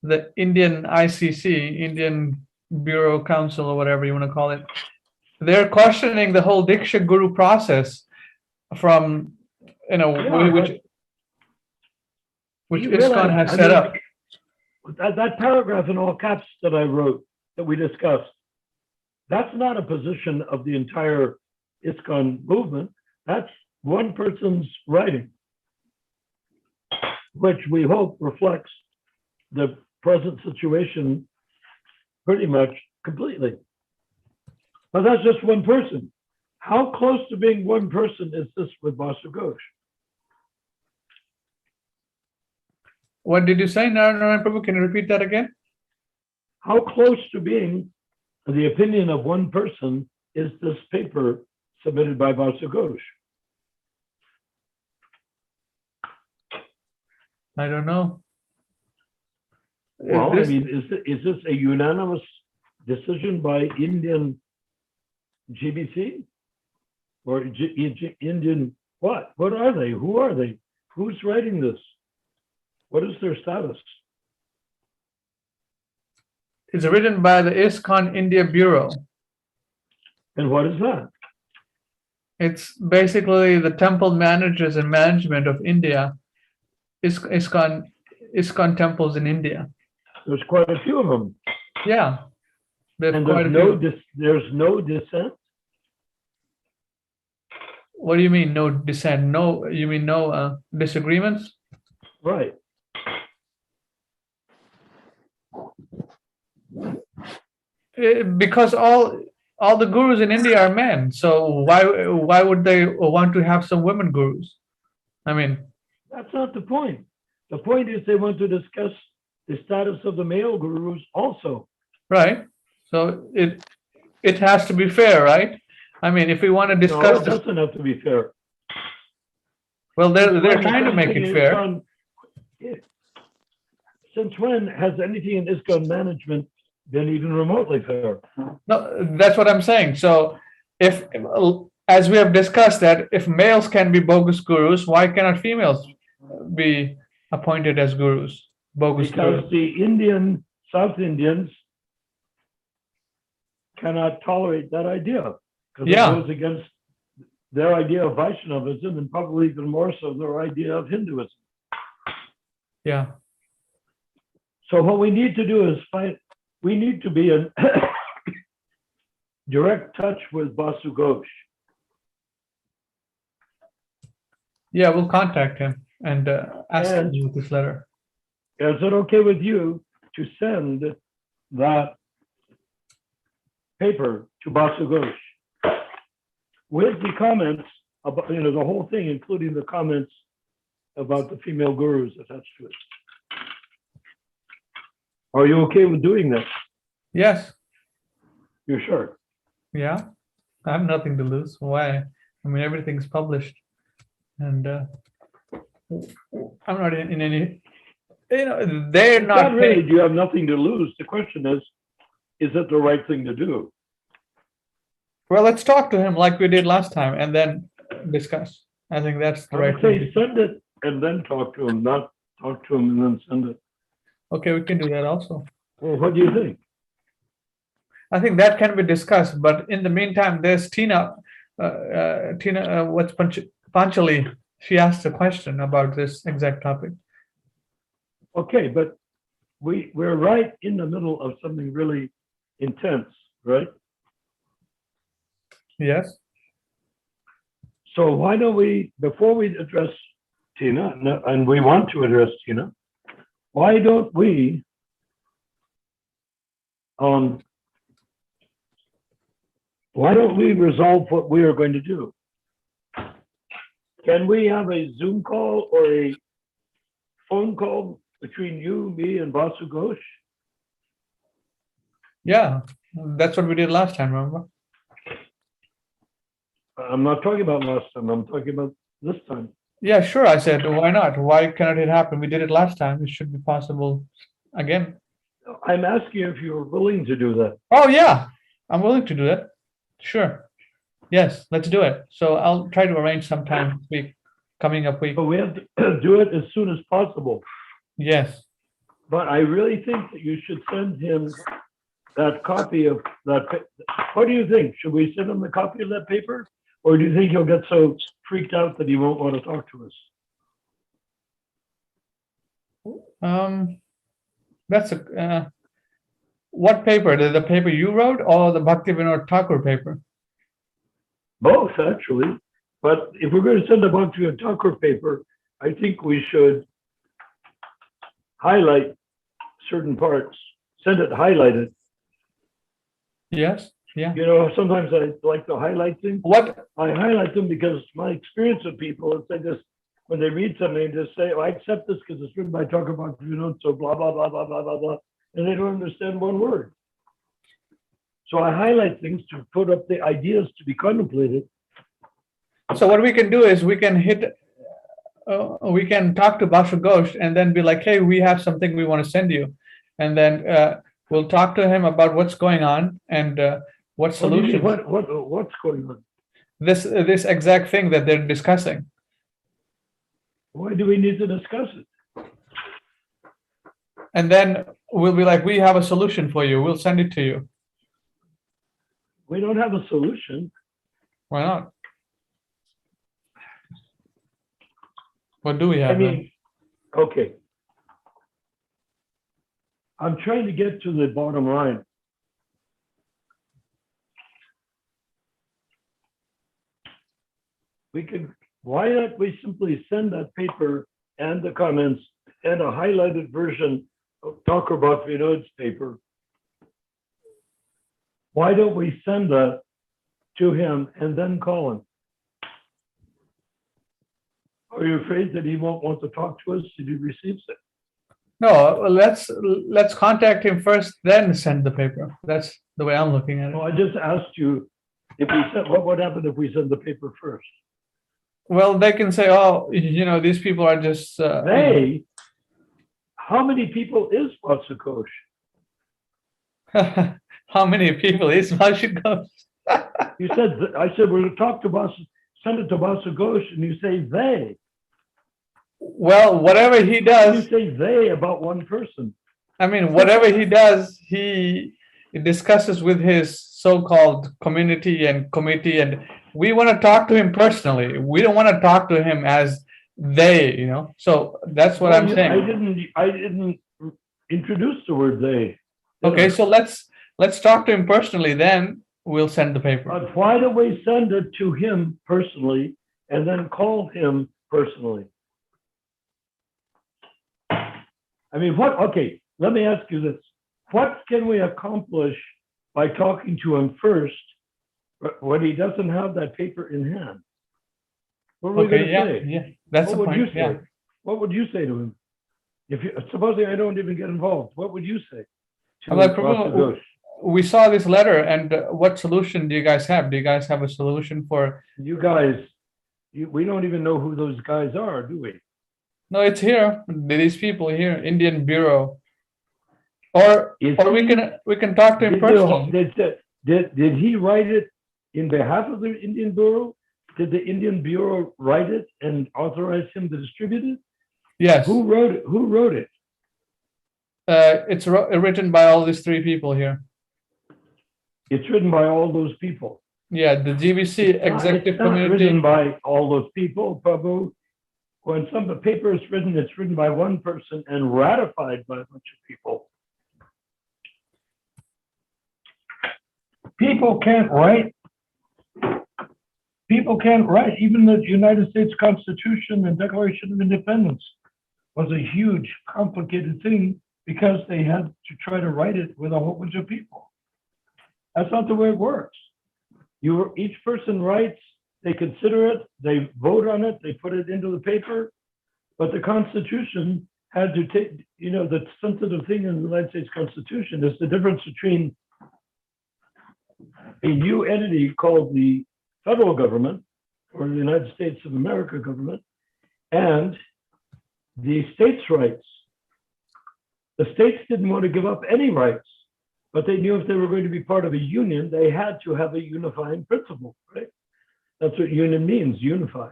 Speaker 2: the Indian ICC, Indian Bureau Council, or whatever you want to call it, they're questioning the whole Diksha Guru process from, which ISKCON has set up.
Speaker 1: That paragraph in all caps that I wrote, that we discussed, that's not a position of the entire ISKCON movement. That's one person's writing, which we hope reflects the present situation pretty much completely. But that's just one person. How close to being one person is this with Basha Ghosh?
Speaker 2: What did you say, Narayan Prabhu? Can you repeat that again?
Speaker 1: How close to being the opinion of one person is this paper submitted by Basha Ghosh?
Speaker 2: I don't know.
Speaker 1: Well, I mean, is this a unanimous decision by Indian GBC? Or Indian what? What are they? Who are they? Who's writing this? What is their status?
Speaker 2: It's written by the ISKCON India Bureau.
Speaker 1: And what is that?
Speaker 2: It's basically the temple managers and management of India, ISKCON temples in India.
Speaker 1: There's quite a few of them.
Speaker 2: Yeah.
Speaker 1: And there's no dissent?
Speaker 2: What do you mean, no dissent? No, you mean no disagreements?
Speaker 1: Right.
Speaker 2: Because all the gurus in India are men, so why would they want to have some women gurus? I mean,
Speaker 1: that's not the point. The point is they want to discuss the status of the male gurus also.
Speaker 2: Right. So it has to be fair, right? I mean, if we want to
Speaker 1: No,
Speaker 2: discuss
Speaker 1: it
Speaker 2: this,
Speaker 1: doesn't have to be fair.
Speaker 2: well, they're
Speaker 1: When
Speaker 2: trying to make it
Speaker 1: anything
Speaker 2: fair.
Speaker 1: Since when has anything in ISKCON management been even remotely fair?
Speaker 2: No, that's what I'm saying. So if, as we have discussed that if males can be bogus gurus, why cannot females be appointed as gurus, bogus
Speaker 1: Because
Speaker 2: gurus?
Speaker 1: the South Indians cannot tolerate that idea. Because it
Speaker 2: Yeah.
Speaker 1: goes against their idea of Vaishnavism and probably even more so their idea of Hinduism.
Speaker 2: Yeah.
Speaker 1: So what we need to do is we need to be in direct touch with Basu Ghosh.
Speaker 2: Yeah, we'll contact him and ask him
Speaker 1: And-
Speaker 2: with this letter.
Speaker 1: Is it okay with you to send that paper to Basu Ghosh with the comments about, the whole thing, including the comments about the female gurus attached to it? Are you okay with doing that?
Speaker 2: Yes.
Speaker 1: You're sure?
Speaker 2: Yeah. I have nothing to lose. Why? I mean, everything's published, and I'm not in any. They're
Speaker 1: It's
Speaker 2: not
Speaker 1: not really,
Speaker 2: paying.
Speaker 1: do you have nothing to lose? The question is it the right thing to do?
Speaker 2: Well, let's talk to him like we did last time, and then discuss. I think that's the
Speaker 1: I
Speaker 2: right
Speaker 1: would
Speaker 2: thing.
Speaker 1: say
Speaker 2: to do.
Speaker 1: send it and then talk to him, not talk to him and then send it.
Speaker 2: Okay, we can do that also.
Speaker 1: Well, what do you think?
Speaker 2: I think that can be discussed, but in the meantime, there's Tina. What's Panchali? She asked a question about this exact topic.
Speaker 1: Okay, but we're right in the middle of something really intense, right?
Speaker 2: Yes.
Speaker 1: So why don't we, before we address Tina, and we want to address Tina, why don't we resolve what we are going to do? Can we have a Zoom call or a phone call between you, me, and Basu Ghosh?
Speaker 2: Yeah, that's what we did last time. Remember?
Speaker 1: I'm not talking about last time, I'm talking about this time.
Speaker 2: Yeah, sure. I said, why not? Why cannot it happen? We did it last time. It should be possible again.
Speaker 1: I'm asking you if you're willing to do that.
Speaker 2: Oh yeah, I'm willing to do that. Sure. Yes, let's do it. So I'll try to arrange some time this week, coming up week.
Speaker 1: But we have to do it as soon as possible.
Speaker 2: Yes.
Speaker 1: But I really think that you should send him that copy of that. What do you think? Should we send him the copy of that paper? Or do you think he'll get so freaked out that he won't want to talk to us?
Speaker 2: That's what paper? The paper you wrote or the Bhaktivinoda Thakur paper?
Speaker 1: Both, actually. But if we're going to send a Bhaktivinoda Thakur paper, I think we should highlight certain parts, send it highlighted.
Speaker 2: Yes. Yeah.
Speaker 1: Sometimes I like to highlight things.
Speaker 2: What?
Speaker 1: I highlight them because my experience with people is they just, when they read something, they just say, oh, I accept this because it's written by Thakur Bhaktivinoda, so blah, blah, blah, blah, blah, blah, blah. And they don't understand one word. So I highlight things to put up the ideas to be contemplated.
Speaker 2: So what we can do is we can we can talk to Basu Ghosh and then be like, hey, we have something we want to send you. And then we'll talk to him about what's going on and what solutions.
Speaker 1: What's going on?
Speaker 2: This exact thing that they're discussing.
Speaker 1: Why do we need to discuss it?
Speaker 2: And then we'll be like, we have a solution for you. We'll send it to you.
Speaker 1: We don't have a solution.
Speaker 2: Why not? What do we have?
Speaker 1: I mean, okay. I'm trying to get to the bottom line. Why don't we simply send that paper and the comments and a highlighted version of Thakur Bhaktivinoda's paper? Why don't we send that to him and then call him? Are you afraid that he won't want to talk to us if he receives it?
Speaker 2: No, let's contact him first, then send the paper. That's the way I'm looking at it.
Speaker 1: Well, I just asked you If we send, what would happen if we send the paper first?
Speaker 2: Well, they can say, oh, these people are just.
Speaker 1: They, how many people is Vatsukos?
Speaker 2: How many people is Vatsukos?
Speaker 1: You said, I said, we'll talk to Vas, send it to Vatsukos, and you say they.
Speaker 2: Well, whatever he
Speaker 1: You
Speaker 2: does,
Speaker 1: say they about one person.
Speaker 2: I mean, whatever he does, he discusses with his so-called community and committee, and we want to talk to him personally. We don't want to talk to him as they, So that's what I'm saying.
Speaker 1: I didn't introduce the word they.
Speaker 2: Okay, so let's talk to him personally, then we'll send the paper.
Speaker 1: But why don't we send it to him personally and then call him personally? I mean, okay, let me ask you this. What can we accomplish by talking to him first when he doesn't have that paper in hand? What are we going to say?
Speaker 2: Yeah, that's
Speaker 1: What
Speaker 2: the
Speaker 1: would you
Speaker 2: point.
Speaker 1: say?
Speaker 2: Yeah.
Speaker 1: What would you say to him? Supposing I don't even get involved, what would you say?
Speaker 2: I'm like, we saw this letter, and what solution do you guys have? Do you guys have a solution for?
Speaker 1: You guys, we don't even know who those guys are, do we?
Speaker 2: No, it's here. These people here, Indian Bureau, or we can talk to him personally.
Speaker 1: Did he write it in behalf of the Indian Bureau? Did the Indian Bureau write it and authorize him to distribute it?
Speaker 2: Yes.
Speaker 1: Who wrote it? Who wrote it?
Speaker 2: It's written by all these three people here.
Speaker 1: It's written by all those people.
Speaker 2: Yeah, the GBC executive committee.
Speaker 1: Written by all those people, Prabhu. When some paper is written, it's written by one person and ratified by a bunch of people. People can't write. People can't write. Even the United States Constitution and Declaration of Independence was a huge, complicated thing because they had to try to write it with a whole bunch of people. That's not the way it works. Each person writes, they consider it, they vote on it, they put it into the paper, but the Constitution had to take, the sensitive thing in the United States Constitution is the difference between a new entity called the federal government or the United States of America government and the states' rights. The states didn't want to give up any rights, but they knew if they were going to be part of a union, they had to have a unifying principle, right? That's what union means, unify.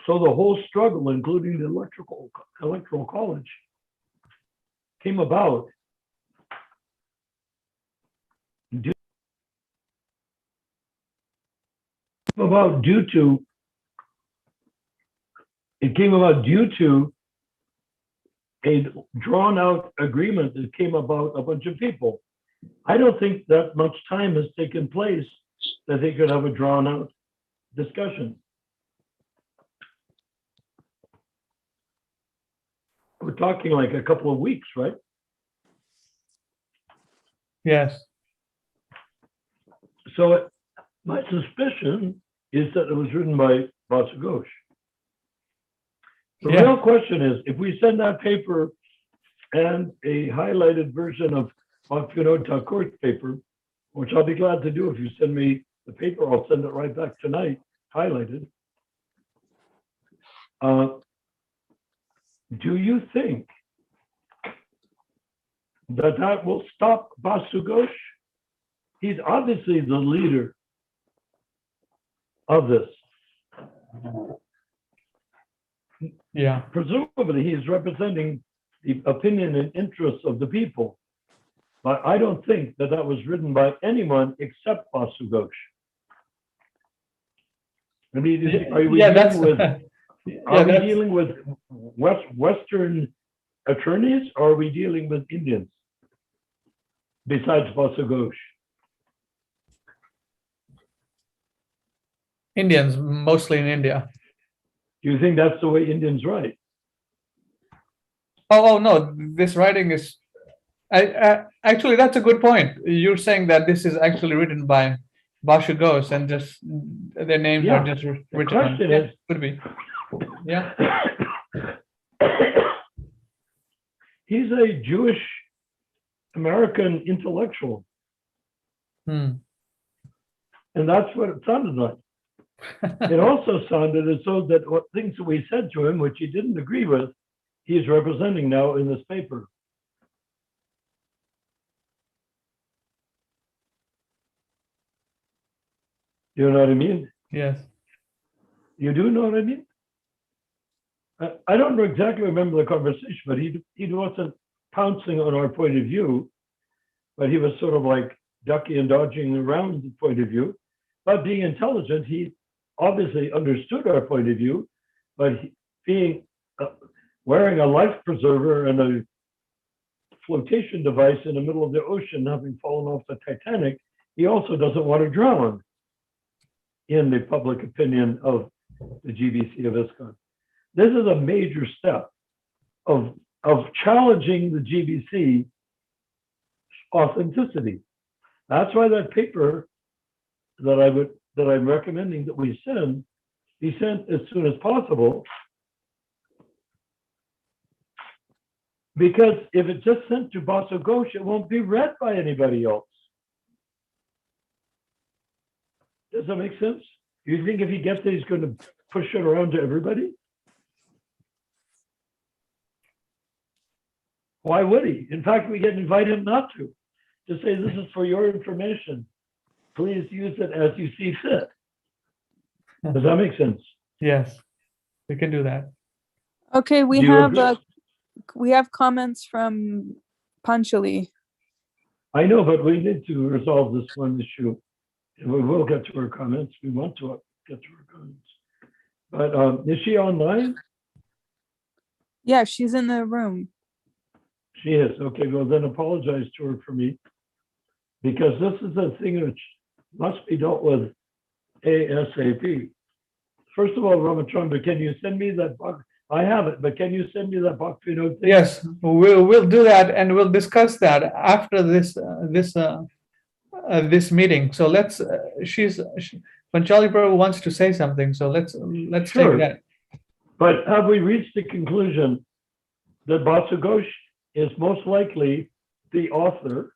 Speaker 1: So the whole struggle, including the electoral college, came about due to a drawn out agreement that came about a bunch of people. I don't think that much time has taken place that they could have a drawn out discussion. We're talking like a couple of weeks, right?
Speaker 2: Yes.
Speaker 1: So my suspicion is that it was written by Vatsukos. The real question is, if we send that paper and a highlighted version of Vinod Thakur's paper, which I'll be glad to do if you send me the paper, I'll send it right back tonight, highlighted. Do you think that will stop Vatsukos? He's obviously the leader of this.
Speaker 2: Yeah.
Speaker 1: Presumably, he's representing the opinion and interests of the people. But I don't think that was written by anyone except Vatsukos. I mean, are we dealing with Western attorneys, or are we dealing with Indians besides Vatsukos?
Speaker 2: Indians, mostly in India.
Speaker 1: Do you think that's the way Indians write?
Speaker 2: Oh no, this writing is. Actually, that's a good point. You're saying that this is actually written by Vatsukos and just their names are just written.
Speaker 1: The question is,
Speaker 2: could be. Yeah.
Speaker 1: American intellectual.
Speaker 2: Hmm.
Speaker 1: And that's what it sounded like. It also sounded as though that what things that we said to him, which he didn't agree with, he's representing now in this paper. You know what I mean?
Speaker 2: Yes.
Speaker 1: You do know what I mean? I don't exactly remember the conversation, but he wasn't pouncing on our point of view, but he was sort of like ducking and dodging around the point of view. But being intelligent, he obviously understood our point of view, but being wearing a life preserver and a flotation device in the middle of the ocean, having fallen off the Titanic, he also doesn't want to drown in the public opinion of the GBC of ISKCON. This is a major step of challenging the GBC authenticity. That's why that paper that I'm recommending that we send be sent as soon as possible. Because if it's just sent to Basa Ghosh, it won't be read by anybody else. Does that make sense? You think if he gets it, he's going to push it around to everybody? Why would he? In fact, we can invite him not to say this is for your information. Please use it as you see fit. Does that make sense?
Speaker 2: Yes, we can do that.
Speaker 4: Okay,
Speaker 1: Do you agree?
Speaker 4: we have comments from Panchali.
Speaker 1: I know, but we need to resolve this one issue. And we will get to her comments. We want to get to her comments. But is she online?
Speaker 4: Yeah, she's in the room.
Speaker 1: She is. Okay, well then apologize to her for me. Because this is a thing which must be dealt with ASAP. First of all, Ramachandra, can you send me that book? I have it, but can you send me that Bhakti note thing?
Speaker 2: Yes, we'll do that, and we'll discuss that after this this meeting. So let's. Panchali Prabhu wants to say something, so let's
Speaker 1: Sure.
Speaker 2: take that.
Speaker 1: But have we reached the conclusion that Basa Ghosh is most likely the author?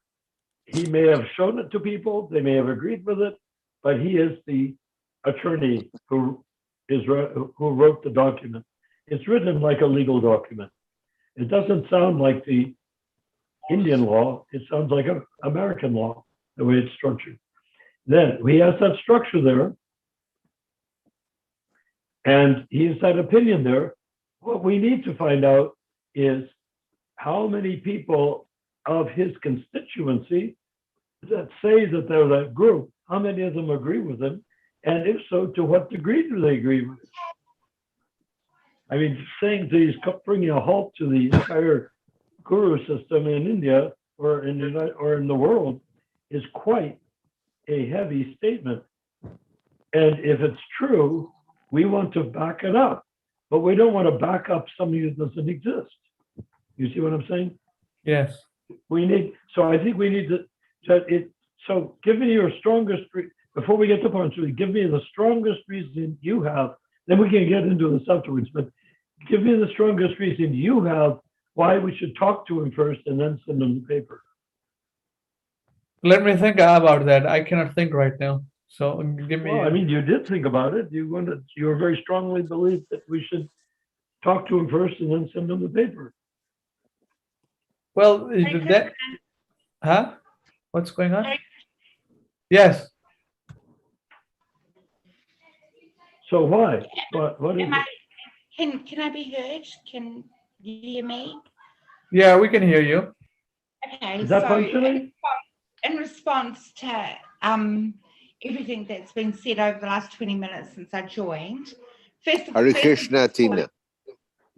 Speaker 1: He may have shown it to people, they may have agreed with it, but he is the attorney who wrote the document. It's written like a legal document. It doesn't sound like the Indian law, it sounds like an American law, the way it's structured. Then he has that structure there, and he has that opinion there. What we need to find out is how many people of his constituency that say that they're that group, how many of them agree with him? And if so, to what degree do they agree with it? I mean, saying that he's bringing a halt to the entire guru system in India or in the world is quite a heavy statement. And if it's true, we want to back it up, but we don't want to back up something that doesn't exist. You see what I'm saying?
Speaker 2: Yes.
Speaker 1: So I think we need to, so give me your strongest, before we get to Panchali, give me the strongest reason you have, then we can get into this afterwards, but give me the strongest reason you have why we should talk to him first and then send him the paper.
Speaker 2: Let me think about that. I cannot think right now. So give me.
Speaker 1: Well, I mean, you did think about it. You very strongly believe that we should talk to him first and then send him the paper.
Speaker 2: Well, that. Huh? What's going on? Yes.
Speaker 1: So why? What is it?
Speaker 6: Can I be heard? Can you hear me?
Speaker 2: Yeah, we can hear you.
Speaker 6: Okay.
Speaker 1: Is that
Speaker 6: so
Speaker 1: functioning?
Speaker 6: in response to everything that's been said over the last 20 minutes since I joined,
Speaker 3: Hare Krishna, Tina.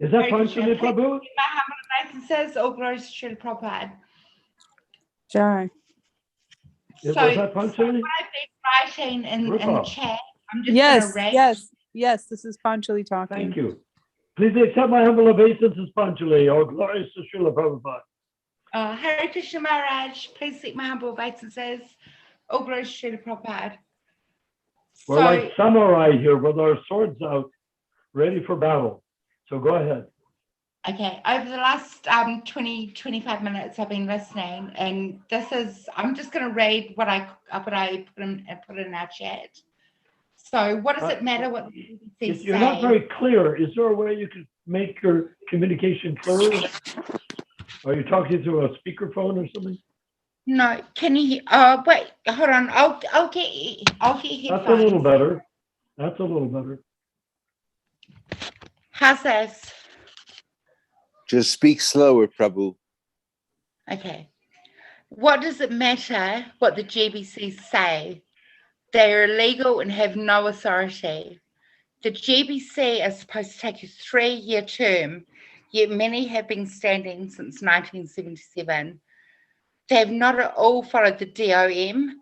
Speaker 1: Is that functioning, Prabhu?
Speaker 6: My humble obeisances, all glories to Srila Prabhupada.
Speaker 4: Jai.
Speaker 1: Was
Speaker 6: So
Speaker 1: that functioning?
Speaker 6: what I've been writing in the chat, I'm just
Speaker 4: Yes,
Speaker 6: going to
Speaker 4: yes, this is Panchali talking.
Speaker 1: Thank you. Please accept my humble obeisances, Panchali. All glories to Srila Prabhupada.
Speaker 6: Hare Krishna Maharaj, please accept my humble obeisances, all glories to Srila Prabhupada.
Speaker 1: We're like samurai here with our swords out, ready for battle. So go ahead.
Speaker 6: Okay, over the last 25 minutes I've been listening, and I'm just going to read what I put in our chat. So what does it matter what the BBC
Speaker 1: You're not
Speaker 6: say?
Speaker 1: very clear. Is there a way you could make your communication clearer? Are you talking through a speakerphone or something?
Speaker 6: No, can you hear? Wait, hold on. I'll get headphones.
Speaker 1: That's a little better. That's a little better.
Speaker 6: How's this?
Speaker 3: Just speak slower, Prabhu.
Speaker 6: Okay. What does it matter what the GBC say? They are illegal and have no authority. The GBC is supposed to take a 3-year term, yet many have been standing since 1977. They have not at all followed the DOM,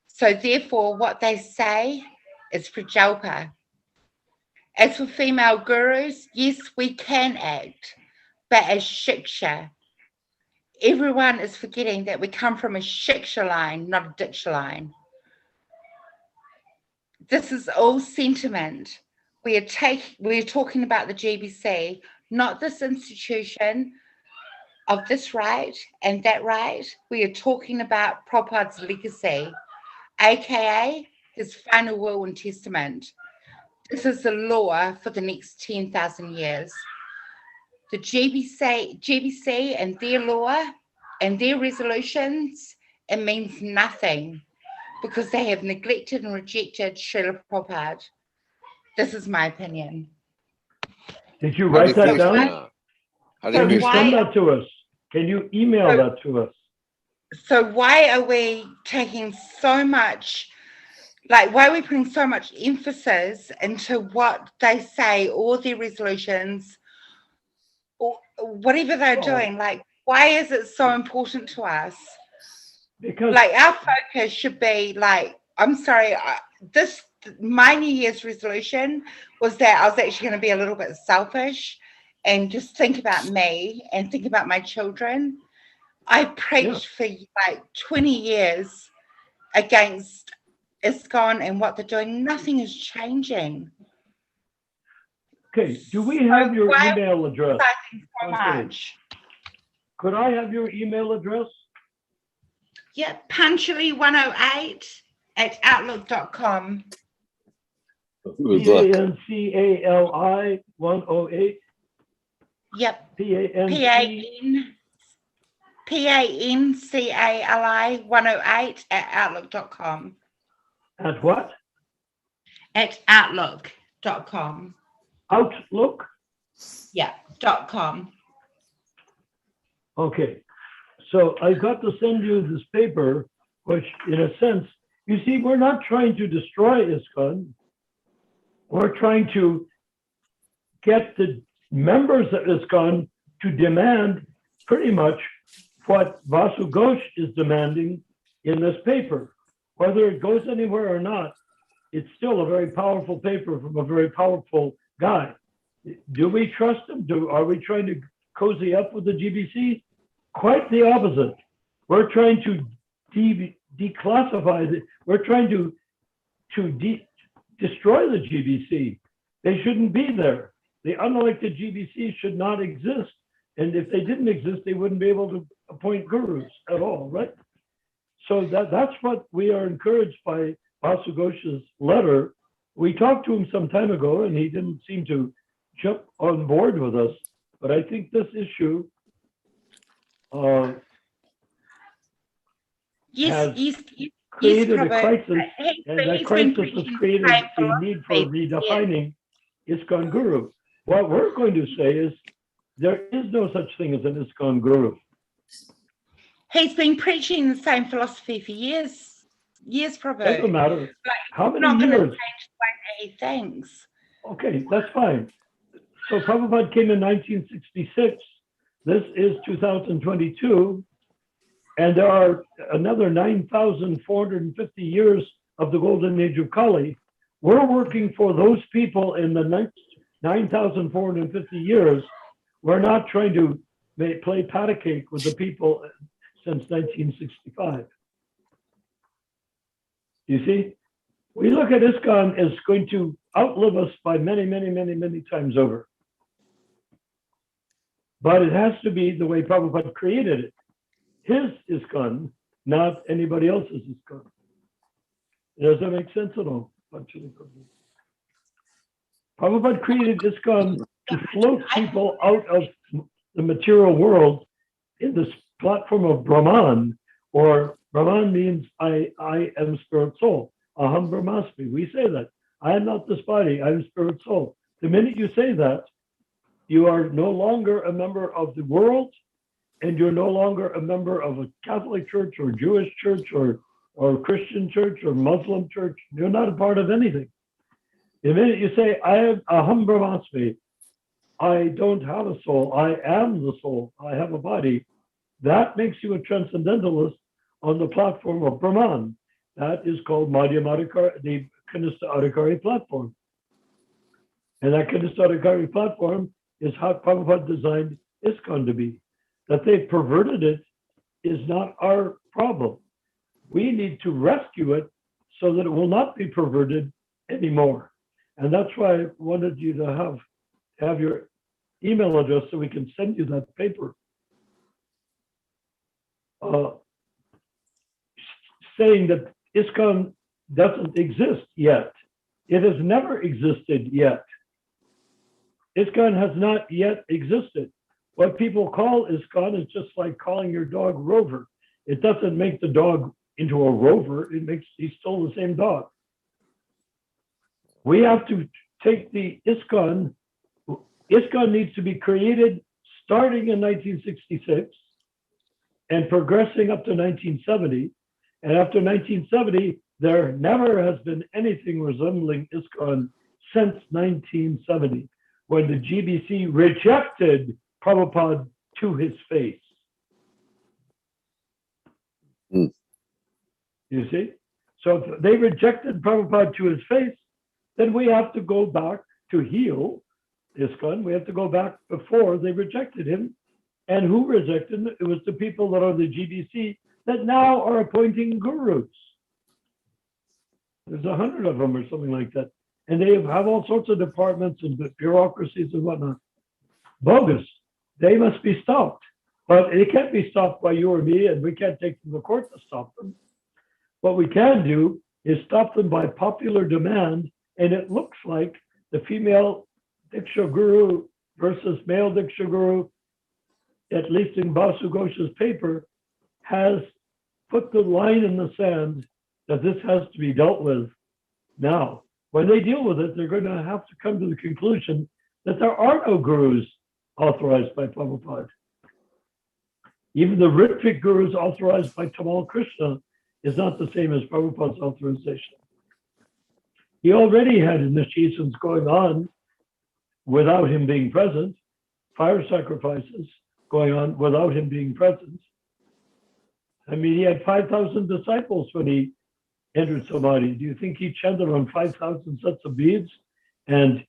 Speaker 6: so therefore what they say is prajalpa. As for female gurus, yes, we can act, but as shiksha. Everyone is forgetting that we come from a shiksha line, not a diksha line. This is all sentiment. We are talking about the GBC, not this institution of this right and that right. We are talking about Prabhupada's legacy, aka his final will and testament. This is the law for the next 10,000 years. The GBC and their law and their resolutions, it means nothing because they have neglected and rejected Srila Prabhupada. This is my opinion.
Speaker 1: Did you write that down?
Speaker 3: Hare
Speaker 1: Can you
Speaker 3: Krishna.
Speaker 1: send that to us? Can you email that to us?
Speaker 6: So why are we taking so much, why are we putting so much emphasis into what they say, all their resolutions, or whatever they're doing? Why is it so important to us?
Speaker 1: Because
Speaker 6: Our focus should be I'm sorry, my New Year's resolution was that I was actually going to be a little bit selfish and just think about me and think about my children. I preached for 20 years against ISKCON and what they're doing. Nothing is changing.
Speaker 1: okay, do we have your
Speaker 6: why
Speaker 1: email address?
Speaker 6: So much.
Speaker 1: Could I have your email address?
Speaker 6: Yeah, punchally108@outlook.com.
Speaker 1: PANCALI 108.
Speaker 6: Yep.
Speaker 1: PANC.
Speaker 6: PANCALI 108@outlook.com.
Speaker 1: At what?
Speaker 6: At outlook.com.
Speaker 1: Outlook?
Speaker 6: Yeah, .com.
Speaker 1: Okay. So I got to send you this paper, which in a sense, you see, we're not trying to destroy ISKCON. We're trying to get the members of ISKCON to demand pretty much what Vasu Ghosh is demanding in this paper. Whether it goes anywhere or not, it's still a very powerful paper from a very powerful guy. Do we trust him? Are we trying to cozy up with the GBC? Quite the opposite. We're trying to declassify it. We're trying to destroy the GBC. They shouldn't be there. The unelected GBC should not exist. And if they didn't exist, they wouldn't be able to appoint gurus at all, right? So that's what we are encouraged by Vasu Ghosh's letter. We talked to him some time ago, and he didn't seem to jump on board with us. But I think this issue has created a crisis, and that crisis has created a need for redefining ISKCON Guru. What we're going to say is there is no such thing as an ISKCON Guru.
Speaker 6: He's been preaching the same philosophy for years, probably.
Speaker 1: Doesn't matter. How many
Speaker 6: not
Speaker 1: years?
Speaker 6: Going to change the way that he thinks.
Speaker 1: Okay, that's fine. So Prabhupada came in 1966. This is 2022. And there are another 9,450 years of the golden age of Kali. We're working for those people in the next 9,450 years. We're not trying to play patty cake with the people since 1965. You see, we look at ISKCON as going to outlive us by many, many, many, many times over. But it has to be the way Prabhupada created it. His ISKCON, not anybody else's ISKCON. Does that make sense at all? Prabhupada created ISKCON to float people out of the material world in this platform of Brahman, or Brahman means I am spirit soul. Aham Brahmasmi. We say that. I am not this body, I am spirit soul. The minute you say that, you are no longer a member of the world, and you're no longer a member of a Catholic church or Jewish church or Christian church or Muslim church. You're not a part of anything. The minute you say, I am Aham Brahmasmi, I don't have a soul, I am the soul, I have a body, that makes you a transcendentalist on the platform of Brahman. That is called Madhyamadikari, the Kanista Adhikari platform. And that Kanista Adhikari platform is how Prabhupada designed ISKCON to be. That they perverted it is not our problem. We need to rescue it so that it will not be perverted anymore. And that's why I wanted you to have your email address so we can send you that paper. Saying that ISKCON doesn't exist yet. It has never existed yet. ISKCON has not yet existed. What people call ISKCON is just like calling your dog Rover. It doesn't make the dog into a rover. He's still the same dog. We have to take the ISKCON. ISKCON needs to be created starting in 1966 and progressing up to 1970. And after 1970, there never has been anything resembling ISKCON since 1970, when the GBC rejected Prabhupada to his face.
Speaker 3: Mm.
Speaker 1: You see? So if they rejected Prabhupada to his face, then we have to go back to heal ISKCON. We have to go back before they rejected him. And who rejected him? It was the people that are the GBC that now are appointing gurus. There's 100 of them or something like that. And they have all sorts of departments and bureaucracies and whatnot. Bogus. They must be stopped. But it can't be stopped by you or me, and we can't take them to court to stop them. What we can do is stop them by popular demand, and it looks like the female Diksha Guru versus male Diksha Guru, at least in Basu Ghosh's paper, has put the line in the sand that this has to be dealt with now. When they deal with it, they're going to have to come to the conclusion that there are no gurus authorized by Prabhupada. Even the Ritvik gurus authorized by Tamal Krishna is not the same as Prabhupada's authorization. He already had initiations going on without him being present, fire sacrifices going on without him being present. I mean, he had 5,000 disciples when he entered Samadhi. Do you think he chanted on 5,000 sets of beads and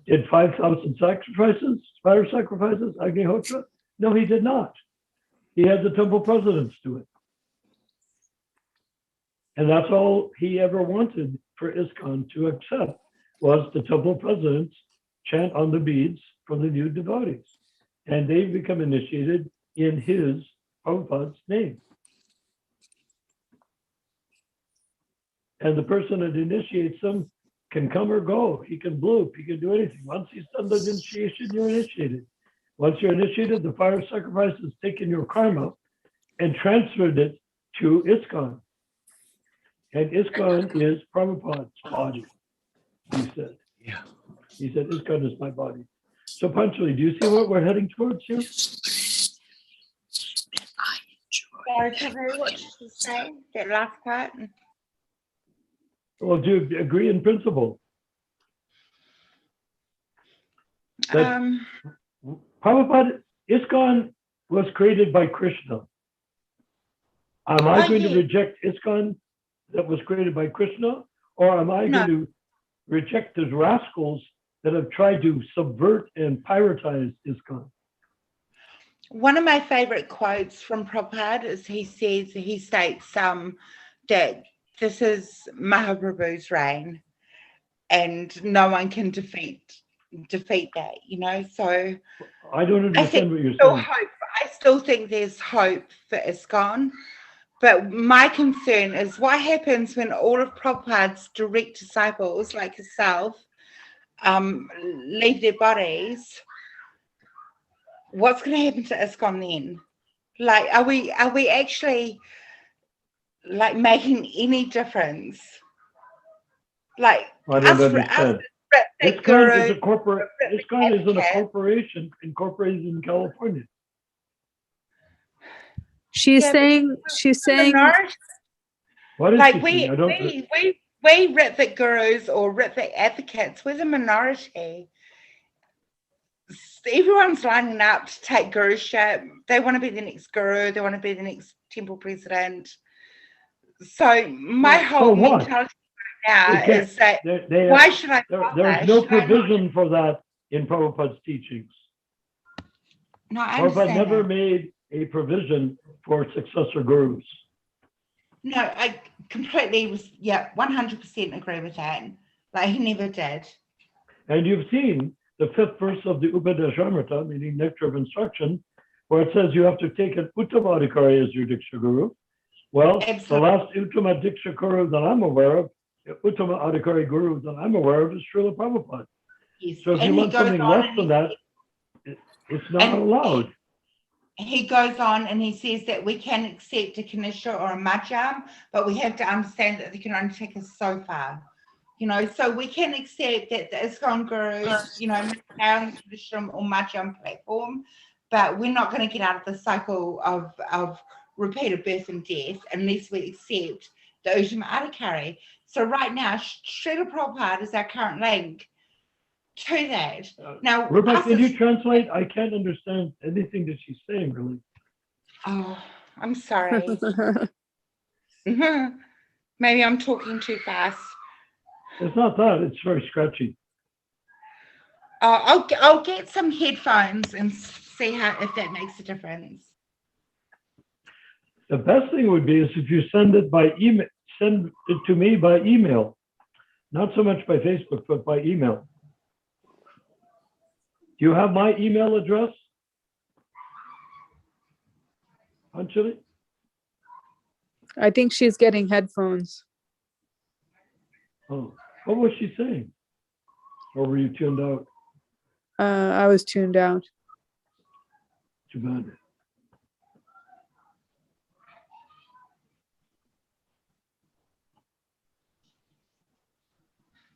Speaker 1: did 5,000 sacrifices, fire sacrifices, Agnihotra? No, he did not. He had the temple presidents do it. And that's all he ever wanted for ISKCON to accept, was the temple presidents chant on the beads for the new devotees. And they become initiated in his, Prabhupada's name. And the person that initiates them can come or go. He can bloop, he can do anything. Once he's done the initiation, you're initiated. Once you're initiated, the fire sacrifice has taken your karma and transferred it to ISKCON. And ISKCON is Prabhupada's body, he said.
Speaker 3: Yeah.
Speaker 1: He said, ISKCON is my body. So Panchali, do you see what we're heading towards here?
Speaker 6: Sorry, Prabhu, what did you say? That last part?
Speaker 1: Well, do you agree in principle? That Prabhupada, ISKCON was created by Krishna. Am I going to reject ISKCON that was created by Krishna? Or am I going to reject those rascals that have tried to subvert and piratize ISKCON?
Speaker 6: One of my favorite quotes from Prabhupada is he states that this is Mahaprabhu's reign and no one can defeat defeat that, you know. So
Speaker 1: I don't
Speaker 6: I
Speaker 1: understand
Speaker 6: think
Speaker 1: what you're
Speaker 6: still
Speaker 1: saying.
Speaker 6: hope. I still think there's hope for ISKCON. But my concern is what happens when all of Prabhupada's direct disciples, like herself, leave their bodies. What's going to happen to ISKCON then? Like, are we actually like making any difference? Like
Speaker 1: I don't
Speaker 6: us
Speaker 1: understand.
Speaker 6: that
Speaker 1: ISKCON
Speaker 6: guru,
Speaker 1: is a corporate. ISKCON is a corporation incorporated in California.
Speaker 4: She's
Speaker 6: Yeah, but
Speaker 4: saying
Speaker 6: minority.
Speaker 1: What is
Speaker 6: Like
Speaker 1: she saying? I don't.
Speaker 6: we Ritvik gurus or Ritvik advocates, we're the minority. Everyone's lining up to take guruship. They want to be the next guru. They want to be the next temple president. So my whole mentality right now is that why should I bother?
Speaker 1: There's no provision for that in Prabhupada's teachings.
Speaker 6: No, I
Speaker 1: Prabhupada
Speaker 6: understand
Speaker 1: never
Speaker 6: that.
Speaker 1: made a provision for successor gurus.
Speaker 6: No, I completely 100% agree with that. Like he never did.
Speaker 1: And you've seen the 5th verse of the Upadeshamrita, meaning Nectar of Instruction, where it says you have to take an Uttama Adhikari as your Diksha Guru. Well,
Speaker 6: Absolutely.
Speaker 1: the last Uttama Diksha Guru that I'm aware of, Uttama Adhikari Guru that I'm aware of is Srila Prabhupada.
Speaker 6: Yes.
Speaker 1: So if you want something less than that, it's not allowed.
Speaker 6: He goes on and he says that we can accept a Kanisha or a Madhyam, but we have to understand that they can only take us so far. You know, so we can accept that the ISKCON gurus, you know, down traditional or Madhyam platform, but we're not going to get out of the cycle of repeated birth and death unless we accept the Uttama Adhikari. So right now, Srila Prabhupada is our current link to that. Now,
Speaker 1: Rupa, can you translate? I can't understand anything that she's saying, really.
Speaker 6: Oh, I'm sorry. Maybe I'm talking too fast.
Speaker 1: It's not that. It's very scratchy.
Speaker 6: I'll get some headphones and see if that makes a difference.
Speaker 1: The best thing would be is if you send it by email. Send it to me by email, not so much by Facebook, but by email. Do you have my email address, Anjali?
Speaker 4: I think she's getting headphones.
Speaker 1: Oh, what was she saying? Or were you tuned out?
Speaker 4: I was tuned out.
Speaker 1: Too bad.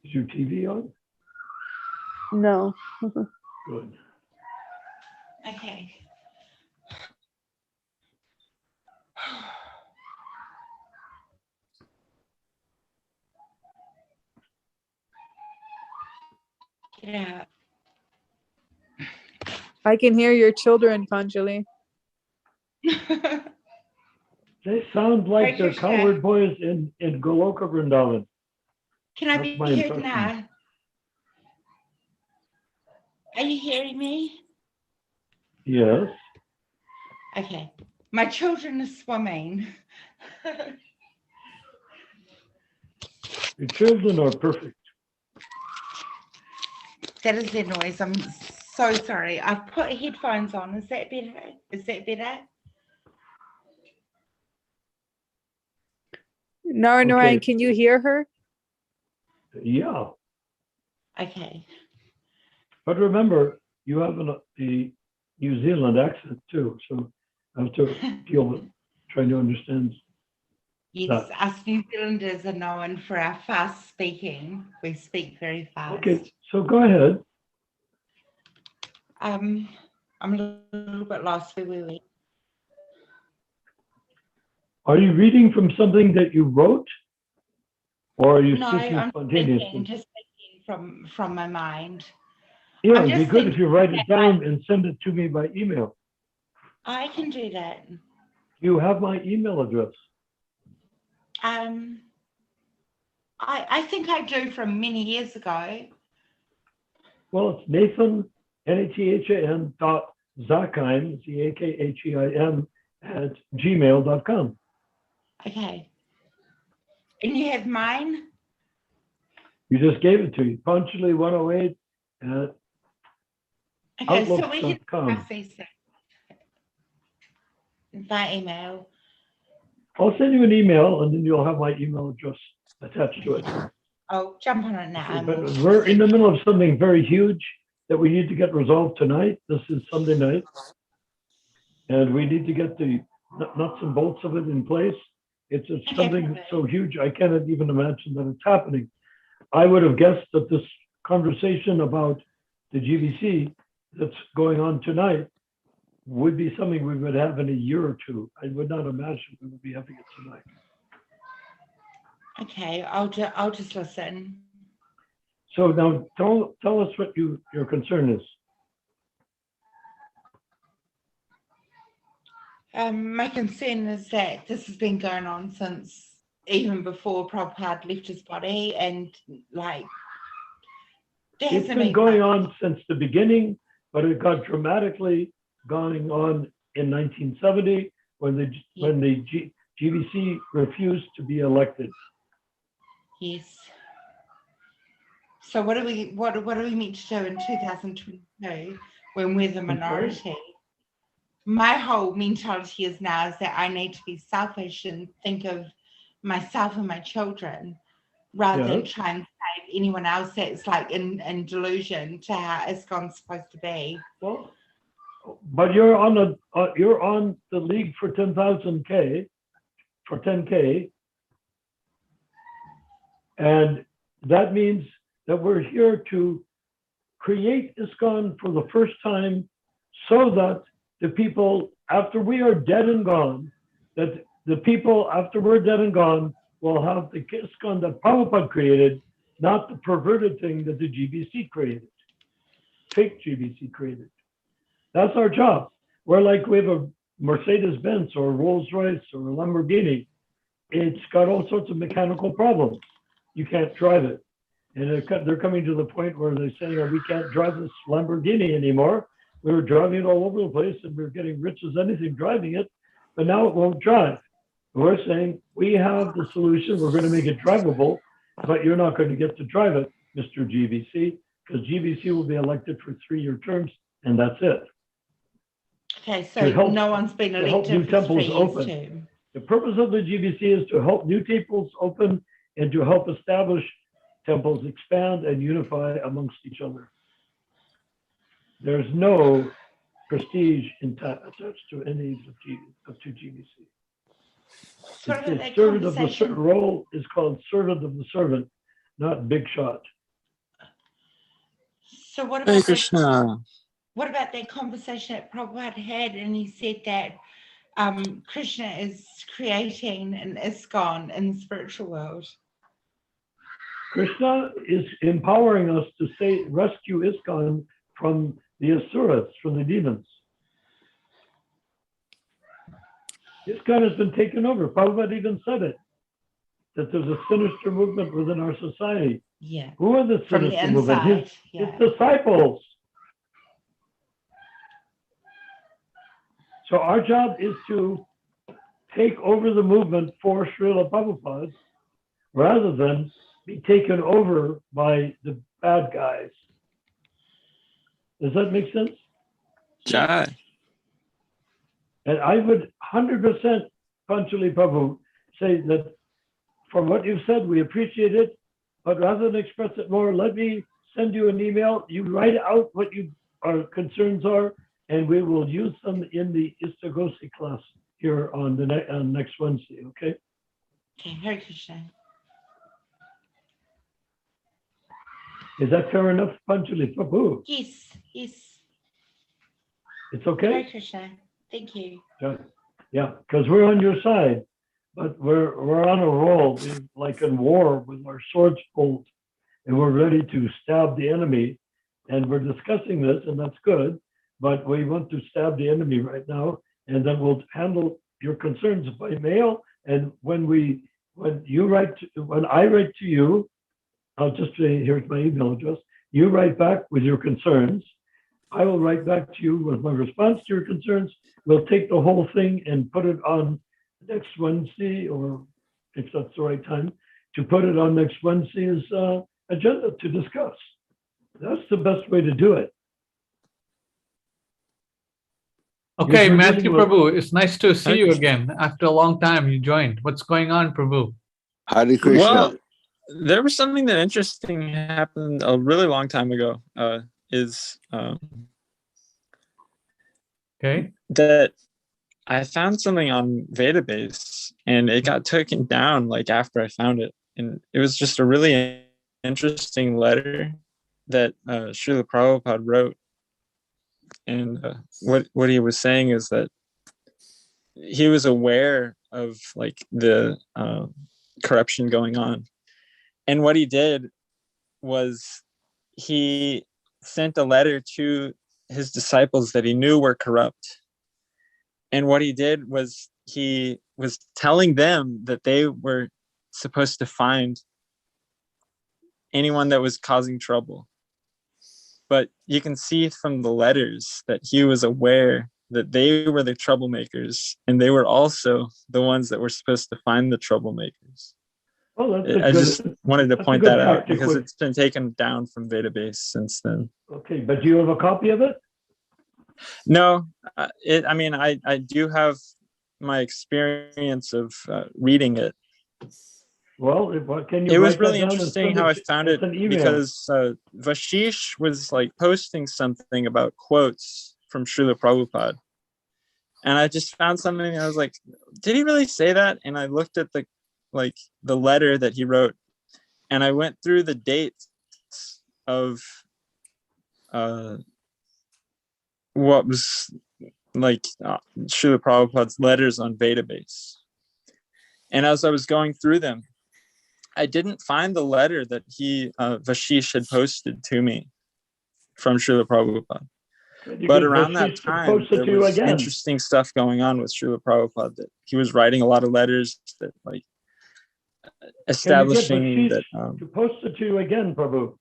Speaker 1: Is your TV on?
Speaker 4: No.
Speaker 1: Good.
Speaker 6: Okay. Get out.
Speaker 4: I can hear your children, Panjali.
Speaker 1: They sound like
Speaker 6: Right,
Speaker 1: they're
Speaker 6: your
Speaker 1: cowherd boys in Goloka Vrindavan.
Speaker 6: Can I
Speaker 1: That's
Speaker 6: be
Speaker 1: my
Speaker 6: heard
Speaker 1: impression.
Speaker 6: now? Are you hearing me?
Speaker 1: Yes.
Speaker 6: Okay. My children are swimming.
Speaker 1: Your children are perfect.
Speaker 6: That is their noise. I'm so sorry. I've put headphones on. Is that better? Is that better?
Speaker 4: Narayan,
Speaker 1: Okay.
Speaker 4: can you hear her?
Speaker 1: Yeah.
Speaker 6: Okay.
Speaker 1: But remember, you have a New Zealand accent too, so I have to deal with trying to understand.
Speaker 6: Yes, us New Zealanders are known for our fast speaking. We speak very fast.
Speaker 1: Okay, so go ahead.
Speaker 6: I'm a little bit lost. Where were we?
Speaker 1: Are you reading from something that you wrote, or are you
Speaker 6: No,
Speaker 1: speaking
Speaker 6: I'm
Speaker 1: spontaneously?
Speaker 6: thinking, just thinking from my mind.
Speaker 1: Yeah,
Speaker 6: I'm
Speaker 1: it'd be
Speaker 6: just
Speaker 1: good if you
Speaker 6: thinking
Speaker 1: write it
Speaker 6: that
Speaker 1: down and send it to me by email.
Speaker 6: I can do that.
Speaker 1: You have my email address.
Speaker 6: I think I do from many years ago.
Speaker 1: Well, it's Nathan, Nathan .Zakheim, Zakheim @gmail.com.
Speaker 6: Okay. And you have mine?
Speaker 1: You just gave it to you. Panchali108
Speaker 6: Okay, so we can
Speaker 1: Outlook.com.
Speaker 6: discuss these by email.
Speaker 1: I'll send you an email and then you'll have my email address attached to it.
Speaker 6: I'll jump on it now.
Speaker 1: Okay,
Speaker 6: and
Speaker 1: but
Speaker 6: we'll
Speaker 1: we're in the
Speaker 6: proceed.
Speaker 1: middle of something very huge that we need to get resolved tonight. This is Sunday night. And we need to get the nuts and bolts of it in place. It's something
Speaker 6: perfect.
Speaker 1: so huge, I cannot even imagine that it's happening. I would have guessed that this conversation about the GBC that's going on tonight would be something we would have in a year or two. I would not imagine we would be having it tonight.
Speaker 6: Okay, I'll just listen.
Speaker 1: So now tell us what your concern is.
Speaker 6: My concern is that this has been going on since even before Prabhupada left his body, and like there
Speaker 1: It's
Speaker 6: hasn't
Speaker 1: been going on since the beginning, but it got dramatically going on in 1970 when the GBC refused to be elected.
Speaker 6: Yes. So what are we meant to do in 2022 when we're the minority? My whole mentality is now is that I need to be selfish and think of myself and my children rather than try and save anyone else that's like in delusion to how ISKCON's supposed to be.
Speaker 1: Well, but you're on the league for 10,000K, for 10K, and that means that we're here to create ISKCON for the first time so that the people, after we are dead and gone, that the people after we're dead and gone will have the ISKCON that Prabhupada created, not the perverted thing that the GBC created, fake GBC created. That's our job. We're like we have a Mercedes-Benz or a Rolls-Royce or a Lamborghini. It's got all sorts of mechanical problems. You can't drive it. And they're coming to the point where they're saying, oh, we can't drive this Lamborghini anymore. We were driving it all over the place and we were getting rich as anything driving it, but now it won't drive. We're saying we have the solution. We're going to make it drivable, but you're not going to get to drive it, Mr. GBC, because GBC will be elected for 3-year terms, and that's it.
Speaker 6: Okay, so no one's been elected for 3 years term.
Speaker 1: The purpose of the GBC is to help new temples open and to help establish temples expand and unify amongst each other. There's no prestige attached to any of the GBC. The servant of the role is called servant of the servant, not big shot.
Speaker 6: So what about that conversation that Prabhupada had, and he said that Krishna is creating an ISKCON in the spiritual world?
Speaker 1: Krishna is empowering us to rescue ISKCON from the asuras, from the demons. ISKCON has been taken over. Prabhupada even said it, that there's a sinister movement within our society.
Speaker 6: Yeah.
Speaker 1: Who are the sinister movement? His disciples. So our job is to take over the movement for Srila Prabhupada rather than be taken over by the bad guys. Does that make sense?
Speaker 7: Yeah.
Speaker 1: And I would 100%, Panchali Prabhu, say that from what you've said, we appreciate it, but rather than express it more, let me send you an email. You write out what our concerns are, and we will use them in the ISKCON class here on the next Wednesday, okay?
Speaker 6: Okay, Hare Krishna.
Speaker 1: Is that fair enough, Panchali Prabhu?
Speaker 6: Yes, yes.
Speaker 1: It's okay?
Speaker 6: Hare Krishna. Thank you.
Speaker 1: Yeah, because we're on your side, but we're on a roll, like in war with our swords pulled, and we're ready to stab the enemy. And we're discussing this, and that's good, but we want to stab the enemy right now, and then we'll handle your concerns by mail. And when I write to you, I'll just say, here's my email address. You write back with your concerns. I will write back to you with my response to your concerns. We'll take the whole thing and put it on next Wednesday, or if that's the right time, to put it on next Wednesday's agenda to discuss. That's the best way to do it.
Speaker 2: Okay,
Speaker 1: You're
Speaker 2: Matthew
Speaker 1: dealing with-
Speaker 2: Prabhu, it's nice to see
Speaker 7: Hare
Speaker 2: you
Speaker 7: Krishna.
Speaker 2: again. After a long time, you joined. What's going on, Prabhu?
Speaker 3: Hare Krishna.
Speaker 7: Well, there was something that interesting happened a really long time ago.
Speaker 2: Okay.
Speaker 7: That I found something on Database and it got taken down like after I found it. And it was just a really interesting letter that Srila Prabhupada wrote. And what he was saying is that he was aware of like the corruption going on. And what he did was he sent a letter to his disciples that he knew were corrupt. And what he did was he was telling them that they were supposed to find anyone that was causing trouble. But you can see from the letters that he was aware that they were the troublemakers, and they were also the ones that were supposed to find the troublemakers.
Speaker 1: Oh, that's a
Speaker 7: I
Speaker 1: good,
Speaker 7: just wanted to
Speaker 1: that's a
Speaker 7: point
Speaker 1: good
Speaker 7: that out
Speaker 1: tactic
Speaker 7: because
Speaker 1: with-
Speaker 7: it's been taken down from Database since then.
Speaker 1: okay, but do you have a copy of it?
Speaker 7: No, I do have my experience of reading it.
Speaker 1: Well, what can you?
Speaker 7: It was
Speaker 1: write that
Speaker 7: really
Speaker 1: down and
Speaker 7: interesting
Speaker 1: send
Speaker 7: how I
Speaker 1: it
Speaker 7: found
Speaker 1: as
Speaker 7: it
Speaker 1: an email?
Speaker 7: because Vashish was like posting something about quotes from Srila Prabhupada. And I just found something and I was like, did he really say that? And I looked at the letter that he wrote and I went through the dates of what was like Srila Prabhupada's letters on Database. And as I was going through them, I didn't find the letter that Vashish had posted to me from Srila Prabhupada.
Speaker 1: You
Speaker 7: But
Speaker 1: get
Speaker 7: around that
Speaker 1: Vashish to
Speaker 7: time,
Speaker 1: post it
Speaker 7: there
Speaker 1: to you
Speaker 7: was
Speaker 1: again.
Speaker 7: interesting stuff going on with Srila Prabhupada, that he was writing a lot of letters that like establishing
Speaker 1: Vashish
Speaker 7: that.
Speaker 1: to post it to you again, Prabhu?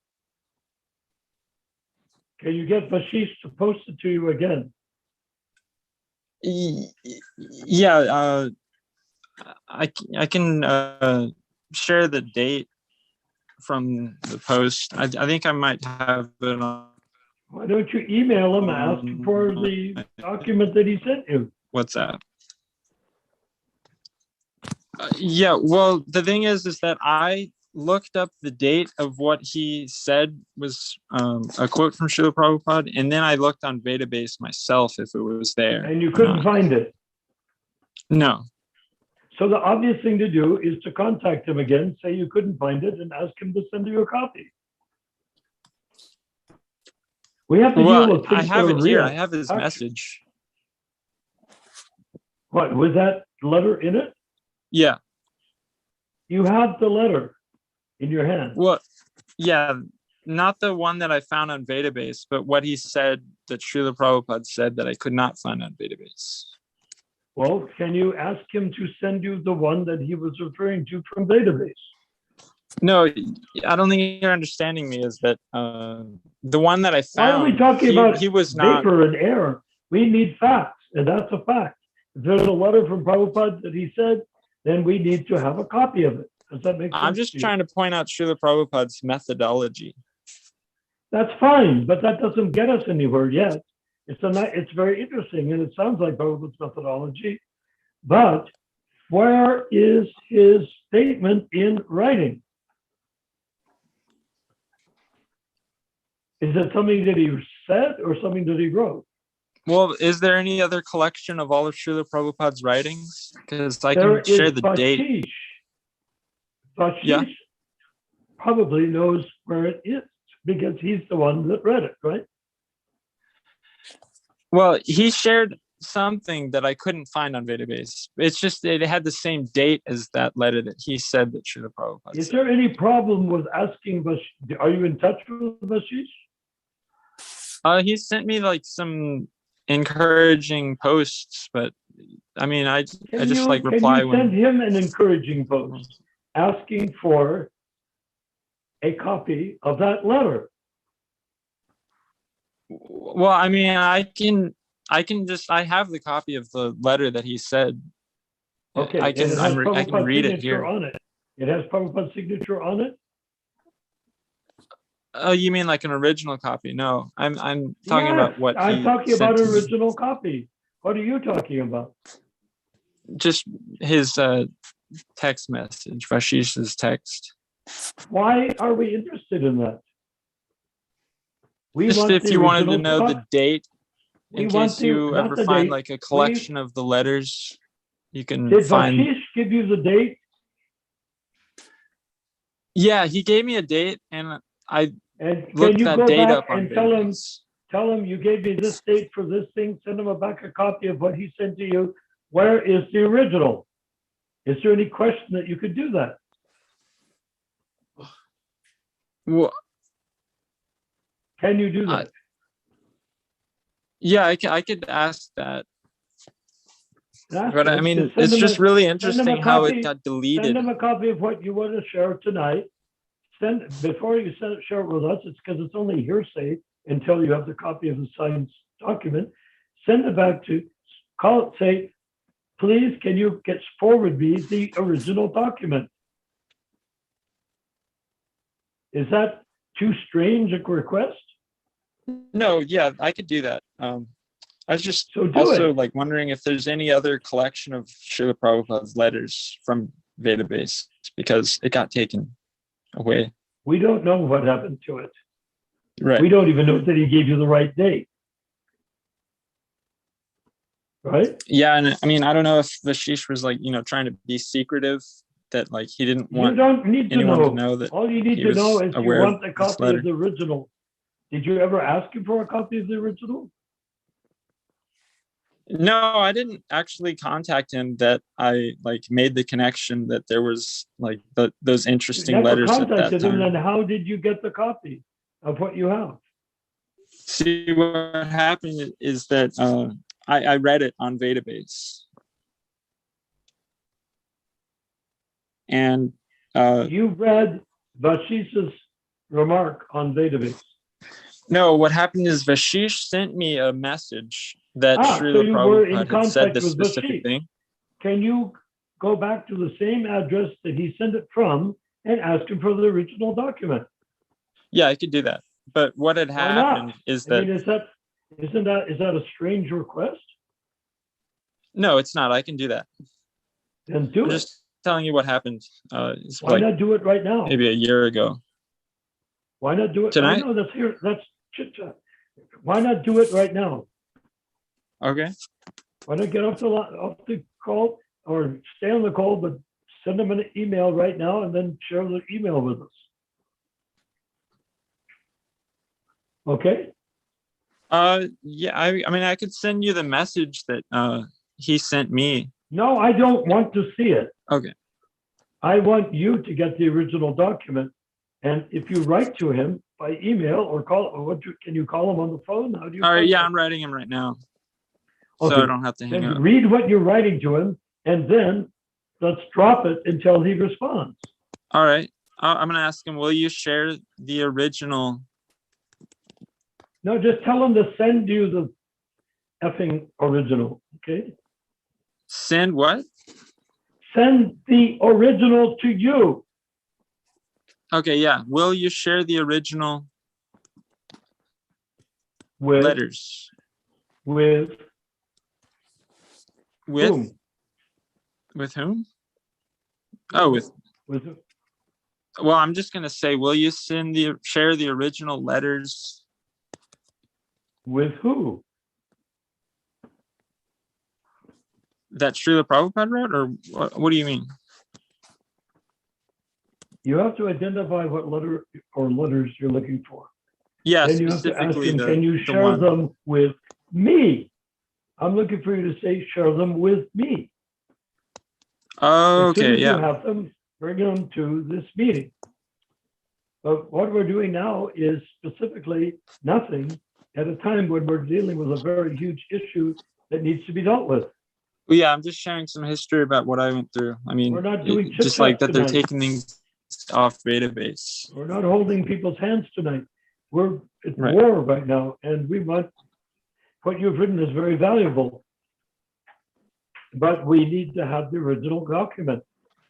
Speaker 1: Can you get Vashish to post it to you again?
Speaker 7: Yeah, I can share the date from the post. I think I might have it on
Speaker 1: Why don't you email him and ask him for the document that he sent you?
Speaker 7: WhatsApp. Yeah, well, the thing is that I looked up the date of what he said was a quote from Srila Prabhupada, and then I looked on Database myself if it was there.
Speaker 1: And you couldn't find it.
Speaker 7: No.
Speaker 1: So the obvious thing to do is to contact him again, say you couldn't find it, and ask him to send you a copy. We have to deal
Speaker 7: Well,
Speaker 1: with
Speaker 7: I
Speaker 1: things
Speaker 7: have
Speaker 1: that
Speaker 7: it
Speaker 1: are
Speaker 7: here.
Speaker 1: real.
Speaker 7: I have his
Speaker 1: Actually,
Speaker 7: message.
Speaker 1: What, with that letter in it?
Speaker 7: Yeah.
Speaker 1: You have the letter in your hand.
Speaker 7: Well, yeah, not the one that I found on Database, but what he said that Srila Prabhupada said that I could not find on Database.
Speaker 1: Well, can you ask him to send you the one that he was referring to from Database?
Speaker 7: No, I don't think you're understanding me. Is that the one that I
Speaker 1: Why
Speaker 7: found?
Speaker 1: are we talking about
Speaker 7: he was not.
Speaker 1: vapor and air? We need facts, and that's a fact. If there's a letter from Prabhupada that he said, then we need to have a copy of it. Does that make sense?
Speaker 7: I'm just
Speaker 1: to you?
Speaker 7: trying to point out Srila Prabhupada's methodology.
Speaker 1: That's fine, but that doesn't get us anywhere yet. It's very interesting, and it sounds like Prabhupada's methodology. But where is his statement in writing? Is it something that he said or something that he wrote?
Speaker 7: Well, is there any other collection of all of Srila Prabhupada's writings? Because I
Speaker 1: There
Speaker 7: can share
Speaker 1: is
Speaker 7: the date.
Speaker 1: Vashish. Vashish
Speaker 7: Yeah.
Speaker 1: probably knows where it is because he's the one that read it, right?
Speaker 7: Well, he shared something that I couldn't find on Database. It's just that it had the same date as that letter that he said that Srila Prabhupada
Speaker 1: Is
Speaker 7: said.
Speaker 1: there any problem with asking Vashish? Are you in touch with Vashish?
Speaker 7: He sent me like some encouraging posts, but I mean, I just like reply
Speaker 1: Can you send
Speaker 7: when.
Speaker 1: him an encouraging post asking for a copy of that letter?
Speaker 7: Well, I mean, I have the copy of the letter that he said.
Speaker 1: Okay,
Speaker 7: I can
Speaker 1: and it has
Speaker 7: I can
Speaker 1: Prabhupada's
Speaker 7: read it
Speaker 1: signature
Speaker 7: here.
Speaker 1: on it. It has Prabhupada's signature on it?
Speaker 7: Oh, you mean like an original copy? No, I'm talking
Speaker 1: Yes,
Speaker 7: about what
Speaker 1: I'm
Speaker 7: he
Speaker 1: talking
Speaker 7: sent
Speaker 1: about
Speaker 7: to
Speaker 1: an
Speaker 7: me.
Speaker 1: original copy. What are you talking about?
Speaker 7: Just his text message, Vashish's text.
Speaker 1: Why are we interested in that? We
Speaker 7: Just
Speaker 1: want
Speaker 7: if
Speaker 1: the
Speaker 7: you wanted to
Speaker 1: original
Speaker 7: know the date,
Speaker 1: We
Speaker 7: in
Speaker 1: want
Speaker 7: case
Speaker 1: the-
Speaker 7: you
Speaker 1: not
Speaker 7: ever
Speaker 1: the
Speaker 7: find
Speaker 1: date.
Speaker 7: like a collection of the letters, you can
Speaker 1: Did
Speaker 7: find.
Speaker 1: Vashish give you the date?
Speaker 7: Yeah, he gave me a date, and I
Speaker 1: And can
Speaker 7: looked
Speaker 1: you
Speaker 7: that
Speaker 1: go
Speaker 7: date
Speaker 1: back
Speaker 7: up on
Speaker 1: and tell him,
Speaker 7: database.
Speaker 1: you gave me this date for this thing, send him back a copy of what he sent to you. Where is the original? Is there any question that you could do that?
Speaker 7: Well,
Speaker 1: Can you do that?
Speaker 7: yeah, I could ask that,
Speaker 1: Ask
Speaker 7: but I
Speaker 1: him.
Speaker 7: mean,
Speaker 1: Just send
Speaker 7: it's
Speaker 1: him
Speaker 7: just
Speaker 1: a-
Speaker 7: really
Speaker 1: send him a
Speaker 7: interesting how
Speaker 1: copy-
Speaker 7: it got
Speaker 1: Send
Speaker 7: deleted.
Speaker 1: him a copy of what you want to share tonight. Before you share it with us, it's because it's only hearsay until you have the copy of the signed document. Send it back to, say, please, can you forward me the original document? Is that too strange a request?
Speaker 7: No, yeah, I could do that. I was just
Speaker 1: So do
Speaker 7: also
Speaker 1: it.
Speaker 7: like wondering if there's any other collection of Srila Prabhupada's letters from database, because it got taken away.
Speaker 1: We don't know what happened to it.
Speaker 7: Right.
Speaker 1: We don't even know that he gave you the right date. Right?
Speaker 7: Yeah, and I mean, I don't know if Vashish was like, trying to be secretive, that like he didn't
Speaker 1: You
Speaker 7: want
Speaker 1: don't need to
Speaker 7: anyone
Speaker 1: know.
Speaker 7: to know that
Speaker 1: All you need
Speaker 7: he
Speaker 1: to know
Speaker 7: was
Speaker 1: is you
Speaker 7: aware
Speaker 1: want
Speaker 7: of
Speaker 1: a
Speaker 7: this
Speaker 1: copy
Speaker 7: letter.
Speaker 1: of the original. Did you ever ask him for a copy of the original?
Speaker 7: No, I didn't actually contact him. That I like made the connection that there was like those
Speaker 1: You
Speaker 7: interesting
Speaker 1: never
Speaker 7: letters at that
Speaker 1: contacted him, then
Speaker 7: time.
Speaker 1: how did you get the copy of what you have?
Speaker 7: See, what happened is that I read it on database, and
Speaker 1: You read Vashish's remark on database.
Speaker 7: no, what happened is Vashish sent me a message that
Speaker 1: So
Speaker 7: Srila
Speaker 1: you were in
Speaker 7: Prabhupada had said
Speaker 1: contact
Speaker 7: this
Speaker 1: with
Speaker 7: specific
Speaker 1: Vashish.
Speaker 7: thing.
Speaker 1: Can you go back to the same address that he sent it from and ask him for the original document?
Speaker 7: Yeah, I could do that. But what had
Speaker 1: Why not?
Speaker 7: happened is
Speaker 1: I
Speaker 7: that
Speaker 1: mean, is that a strange request?
Speaker 7: no, it's not. I can do that.
Speaker 1: Then do
Speaker 7: I'm
Speaker 1: it.
Speaker 7: just telling you what happened. It's
Speaker 1: Why
Speaker 7: like
Speaker 1: not do it right now?
Speaker 7: maybe a year ago.
Speaker 1: Why not do it?
Speaker 7: Tonight?
Speaker 1: I know that's chit chat. Why not do it right now?
Speaker 7: Okay.
Speaker 1: Why not get off the call or stay on the call, but send them an email right now and then share the email with us. Okay?
Speaker 7: Yeah, I mean, I could send you the message that he sent me.
Speaker 1: No, I don't want to see it.
Speaker 7: Okay.
Speaker 1: I want you to get the original document. And if you write to him by email or can you call him on the phone? How do you?
Speaker 7: All right. Yeah,
Speaker 1: contact
Speaker 7: I'm writing him right now,
Speaker 1: Okay.
Speaker 7: so I don't have to hang
Speaker 1: Then
Speaker 7: up.
Speaker 1: read what you're writing to him, and then let's drop it until he responds.
Speaker 7: All right. I'm gonna ask him. Will you share the original?
Speaker 1: No, just tell him to send you the effing original, okay?
Speaker 7: Send what?
Speaker 1: Send the original to you.
Speaker 7: Okay. Yeah. Will you share the original
Speaker 1: With
Speaker 7: letters
Speaker 1: with
Speaker 7: with whom? Oh, with.
Speaker 1: with
Speaker 7: Well, I'm just gonna say, will you share the original letters
Speaker 1: with who?
Speaker 7: that Srila Prabhupada wrote, or what do you mean?
Speaker 1: You have to identify what letter or letters you're looking for.
Speaker 7: Yeah,
Speaker 1: Then you have to ask
Speaker 7: specifically
Speaker 1: him,
Speaker 7: the
Speaker 1: can you
Speaker 7: the
Speaker 1: share
Speaker 7: one.
Speaker 1: them with me? I'm looking for you to say, share them with me.
Speaker 7: Oh,
Speaker 1: As soon
Speaker 7: okay,
Speaker 1: as you
Speaker 7: yeah.
Speaker 1: have them, bring them to this meeting. But what we're doing now is specifically nothing at a time when we're dealing with a very huge issue that needs to be dealt with.
Speaker 7: Well, yeah, I'm just sharing some history about what I went through. I mean,
Speaker 1: We're not doing
Speaker 7: just like
Speaker 1: chit-chat
Speaker 7: that they're
Speaker 1: tonight.
Speaker 7: taking things off database.
Speaker 1: We're not holding people's hands tonight. We're at
Speaker 7: Right.
Speaker 1: war right now, and we want what you've written is very valuable. But we need to have the original document.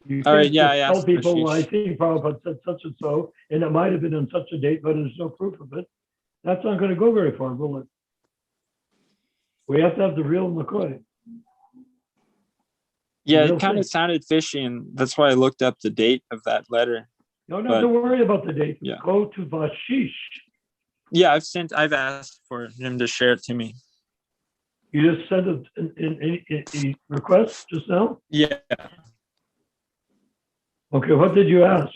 Speaker 1: You
Speaker 7: All right,
Speaker 1: can't
Speaker 7: yeah,
Speaker 1: just
Speaker 7: I
Speaker 1: tell
Speaker 7: asked
Speaker 1: people, well, I
Speaker 7: Ashish.
Speaker 1: think Prabhupada said such and so, and it might have been on such a date, but there's no proof of it. That's not going to go very far, will it? We have to have the real McCoy.
Speaker 7: Yeah,
Speaker 1: real
Speaker 7: it kind
Speaker 1: thing.
Speaker 7: of sounded fishy, and that's why I looked up the date of that letter.
Speaker 1: No,
Speaker 7: But-
Speaker 1: don't worry about the date.
Speaker 7: Yeah.
Speaker 1: Go to Vashish.
Speaker 7: Yeah, I've asked for him to share it to me.
Speaker 1: You just sent a request just now?
Speaker 7: Yeah.
Speaker 1: Okay, what did you ask?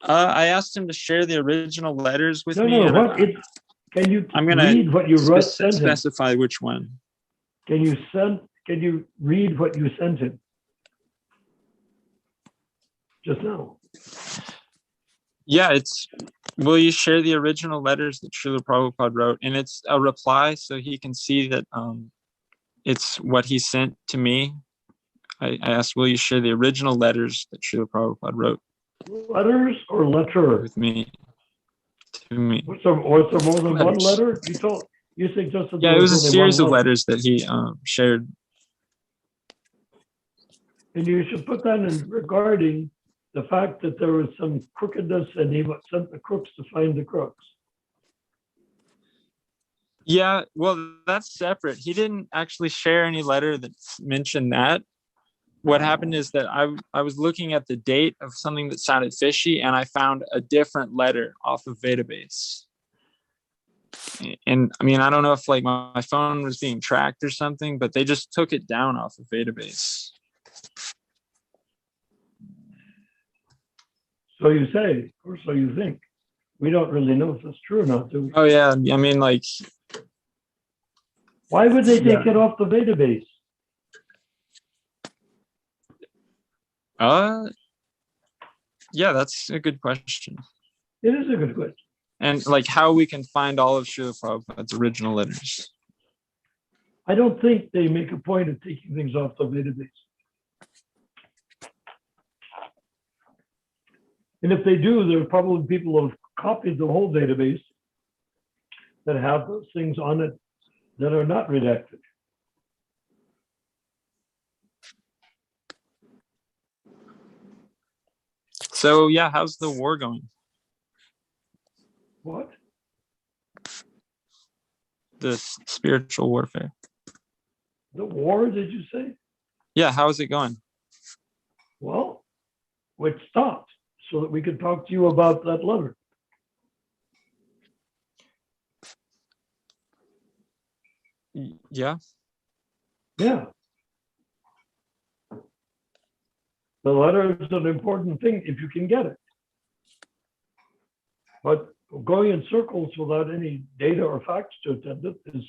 Speaker 7: I asked him to share the original letters with
Speaker 1: No,
Speaker 7: me.
Speaker 1: no,
Speaker 7: and
Speaker 1: what it, can you
Speaker 7: I'm gonna
Speaker 1: read what you sent him?
Speaker 7: specify which one.
Speaker 1: Can you read what you sent him? Just now.
Speaker 7: Yeah, will you share the original letters that Srila Prabhupada wrote? And it's a reply so he can see that it's what he sent to me. I asked, will you share the original letters that Srila Prabhupada wrote
Speaker 1: Letters or letter?
Speaker 7: with me? To me.
Speaker 1: Was there more than one
Speaker 7: Letters.
Speaker 1: letter? You suggested
Speaker 7: Yeah,
Speaker 1: there
Speaker 7: it was a
Speaker 1: only
Speaker 7: series
Speaker 1: one
Speaker 7: of
Speaker 1: letter.
Speaker 7: letters that he shared.
Speaker 1: And you should put that in regarding the fact that there was some crookedness and he sent the crooks to find the crooks.
Speaker 7: Yeah, well, that's separate. He didn't actually share any letter that mentioned that. What happened is that I was looking at the date of something that sounded fishy, and I found a different letter off of Database. And I mean, I don't know if like my phone was being tracked or something, but they just took it down off of Database.
Speaker 1: So you say, or so you think. We don't really know if that's true or not, do we?
Speaker 7: Oh yeah, I mean, like,
Speaker 1: Why would they take it off the database?
Speaker 7: yeah, that's a good question.
Speaker 1: It is a good question.
Speaker 7: And like how we can find all of Srila Prabhupada's original letters.
Speaker 1: I don't think they make a point of taking things off the database. And if they do, there are probably people who have copied the whole database that have those things on it that are not redacted.
Speaker 7: So yeah, how's the war going?
Speaker 1: What?
Speaker 7: The spiritual warfare.
Speaker 1: The war, did you say?
Speaker 7: Yeah, how is it going?
Speaker 1: Well, it stopped so that we could talk to you about that letter.
Speaker 7: Yeah.
Speaker 1: Yeah. The letter is an important thing if you can get it. But going in circles without any data or facts to attend it is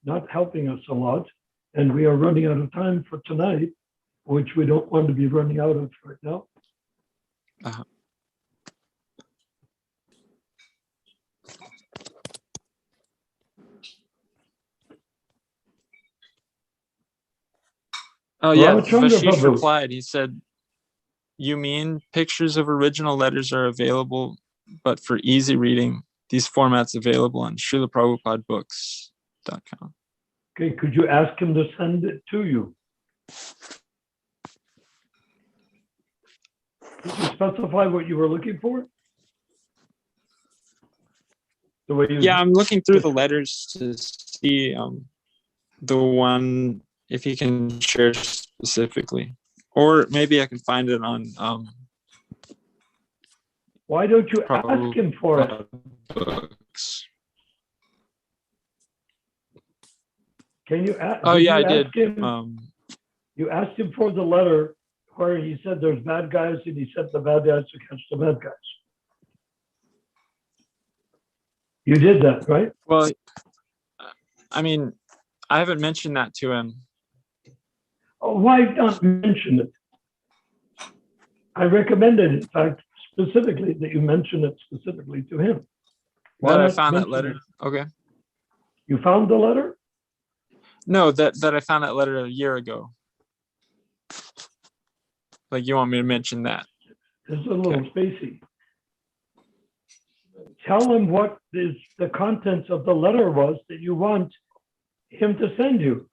Speaker 1: not helping us a lot. And we are running out of time for tonight, which we don't want to be running out of right now.
Speaker 7: Uh-huh. Oh yeah,
Speaker 1: Ramachandra
Speaker 7: Vashish
Speaker 1: Prabhu.
Speaker 7: replied. He said, "You mean pictures of original letters are available, but for easy reading, these formats available on SrilaPrabhupadaBooks.com."
Speaker 1: Okay, could you ask him to send it to you? Did you specify what you were looking for? The way you
Speaker 7: Yeah, I'm looking through the letters to see the one if he can share specifically, or maybe I can find it on
Speaker 1: Why don't you ask him for it?
Speaker 7: Books.
Speaker 1: Can you ask?
Speaker 7: Oh yeah, I
Speaker 1: you
Speaker 7: did.
Speaker 1: ask him- You asked him for the letter where he said there's bad guys and he sent the bad guys to catch the bad guys. You did that, right?
Speaker 7: Well, I mean, I haven't mentioned that to him.
Speaker 1: Oh, why not mention it? I recommended, in fact, specifically that you mention it specifically to him. Why
Speaker 7: That I
Speaker 1: not
Speaker 7: found that
Speaker 1: mention
Speaker 7: letter.
Speaker 1: it?
Speaker 7: Okay.
Speaker 1: You found the letter?
Speaker 7: No, that I found that letter a year ago. Like you want me to mention that?
Speaker 1: It's a little spacey. Tell him what is the contents of the letter was that you want him to send you.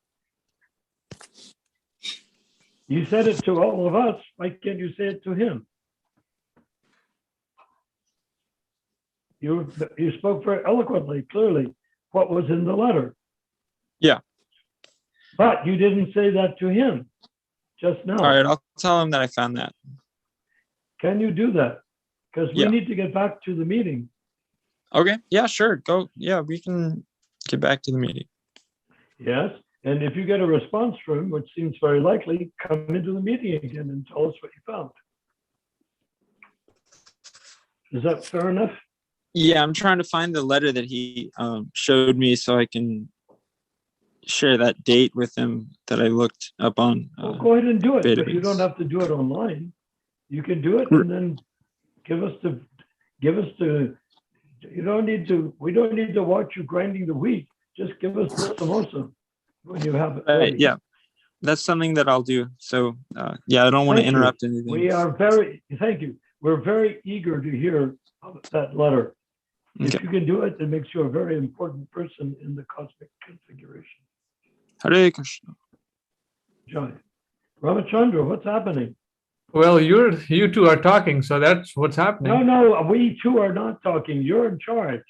Speaker 1: You said it to all of us. Why can't you say it to him? You spoke very eloquently, clearly, what was in the letter.
Speaker 7: Yeah.
Speaker 1: But you didn't say that to him just now.
Speaker 7: All right, I'll tell him that I found that.
Speaker 1: Can you do that? Because we
Speaker 7: Yeah.
Speaker 1: need to get back to the meeting.
Speaker 7: Okay, yeah, sure. Go. Yeah, we can get back to the meeting.
Speaker 1: Yes. And if you get a response from him, which seems very likely, come into the meeting again and tell us what you found. Is that fair enough?
Speaker 7: Yeah, I'm trying to find the letter that he showed me so I can share that date with him that I looked up on.
Speaker 1: Well, go ahead and do it, but you
Speaker 7: database.
Speaker 1: don't have to do it online. You can do it and then give us the, you don't need to, we don't need to watch you grinding the wheat. Just give us the samosa when you have it ready.
Speaker 7: Yeah, that's something that I'll do. So yeah, I don't want to
Speaker 1: Thank you.
Speaker 7: interrupt anything.
Speaker 1: We are very, thank you. We're very eager to hear of that letter. If
Speaker 7: Okay.
Speaker 1: you can do it, it makes you a very important person in the cosmic configuration.
Speaker 7: Hare Krishna.
Speaker 1: Jai. Ramachandra, what's happening?
Speaker 2: Well, you two are talking, so that's what's happening.
Speaker 1: No, we two are not talking. You're in charge.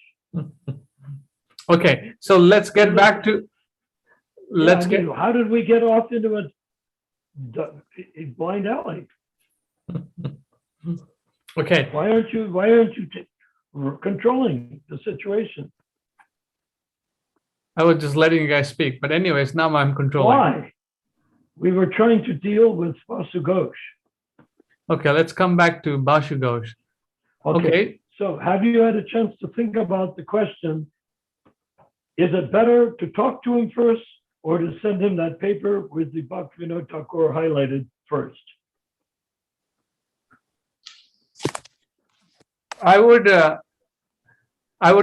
Speaker 2: Okay, so let's get back to, let's get,
Speaker 1: How did we get off into a blind alley?
Speaker 2: okay,
Speaker 1: Why aren't you controlling the situation?
Speaker 2: I was just letting you guys speak, but anyways, now I'm controlling.
Speaker 1: Why? We were trying to deal with Vasu Ghosh.
Speaker 2: Okay, let's come back to Bashu Ghosh. Okay.
Speaker 1: So have you had a chance to think about the question, is it better to talk to him first or to send him that paper with the Bhaktivinoda Thakur highlighted first?
Speaker 2: I would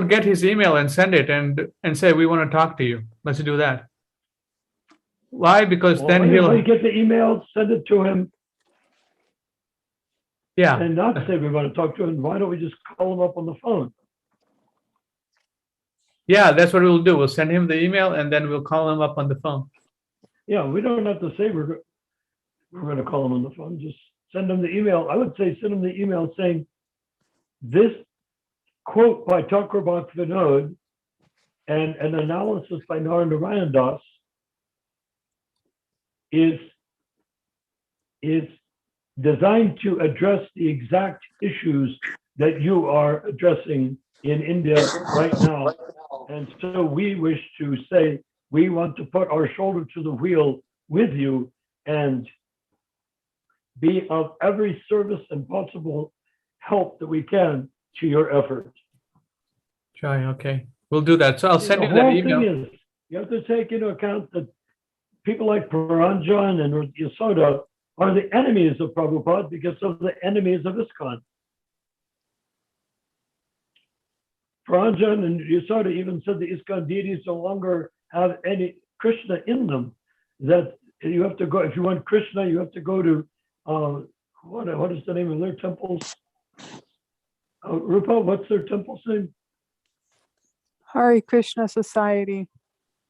Speaker 2: get his email and send it and say, we want to talk to you. Let's do that. Why? Because then
Speaker 1: When
Speaker 2: he'll,
Speaker 1: you get the email, send it to him
Speaker 2: yeah,
Speaker 1: and not say we want to talk to him. Why don't we just call him up on the phone?
Speaker 2: yeah, that's what we'll do. We'll send him the email and then we'll call him up on the phone.
Speaker 1: Yeah, we don't have to say we're going to call him on the phone. Just send him the email. I would say send him the email saying, this quote by Thakur Bhaktivinoda and an analysis by Narendra Das is designed to address the exact issues that you are addressing in India right now. And so we wish to say, we want to put our shoulder to the wheel with you and be of every service and possible help that we can to your effort.
Speaker 2: Try, okay. We'll do that. So I'll send
Speaker 1: The
Speaker 2: you that
Speaker 1: whole
Speaker 2: email.
Speaker 1: thing is, you have to take into account that people like Paranjan and Yasoda are the enemies of Prabhupada because of the enemies of ISKCON. Paranjan and Yasoda even said the ISKCON deities no longer have any Krishna in them. That you have to go, if you want Krishna, you have to go to, what is the name of their temples? Rupa, what's their temple's name?
Speaker 4: Hare Krishna Society.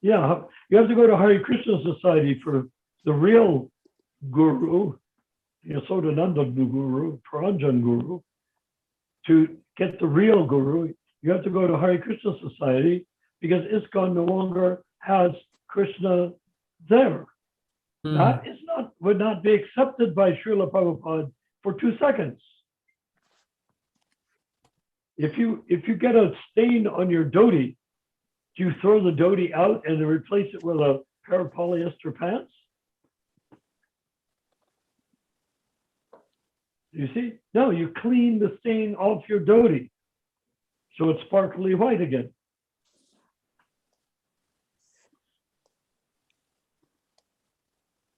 Speaker 1: Yeah, you have to go to Hare Krishna Society for the real guru, Yasodananda guru, Paranjan guru. To get the real guru, you have to go to Hare Krishna Society because ISKCON no longer has Krishna there. That is would not be accepted by Srila Prabhupada for 2 seconds. If you get a stain on your dhoti, do you throw the dhoti out and replace it with a pair of polyester pants? You see? No, you clean the stain off your dhoti so it's sparkly white again.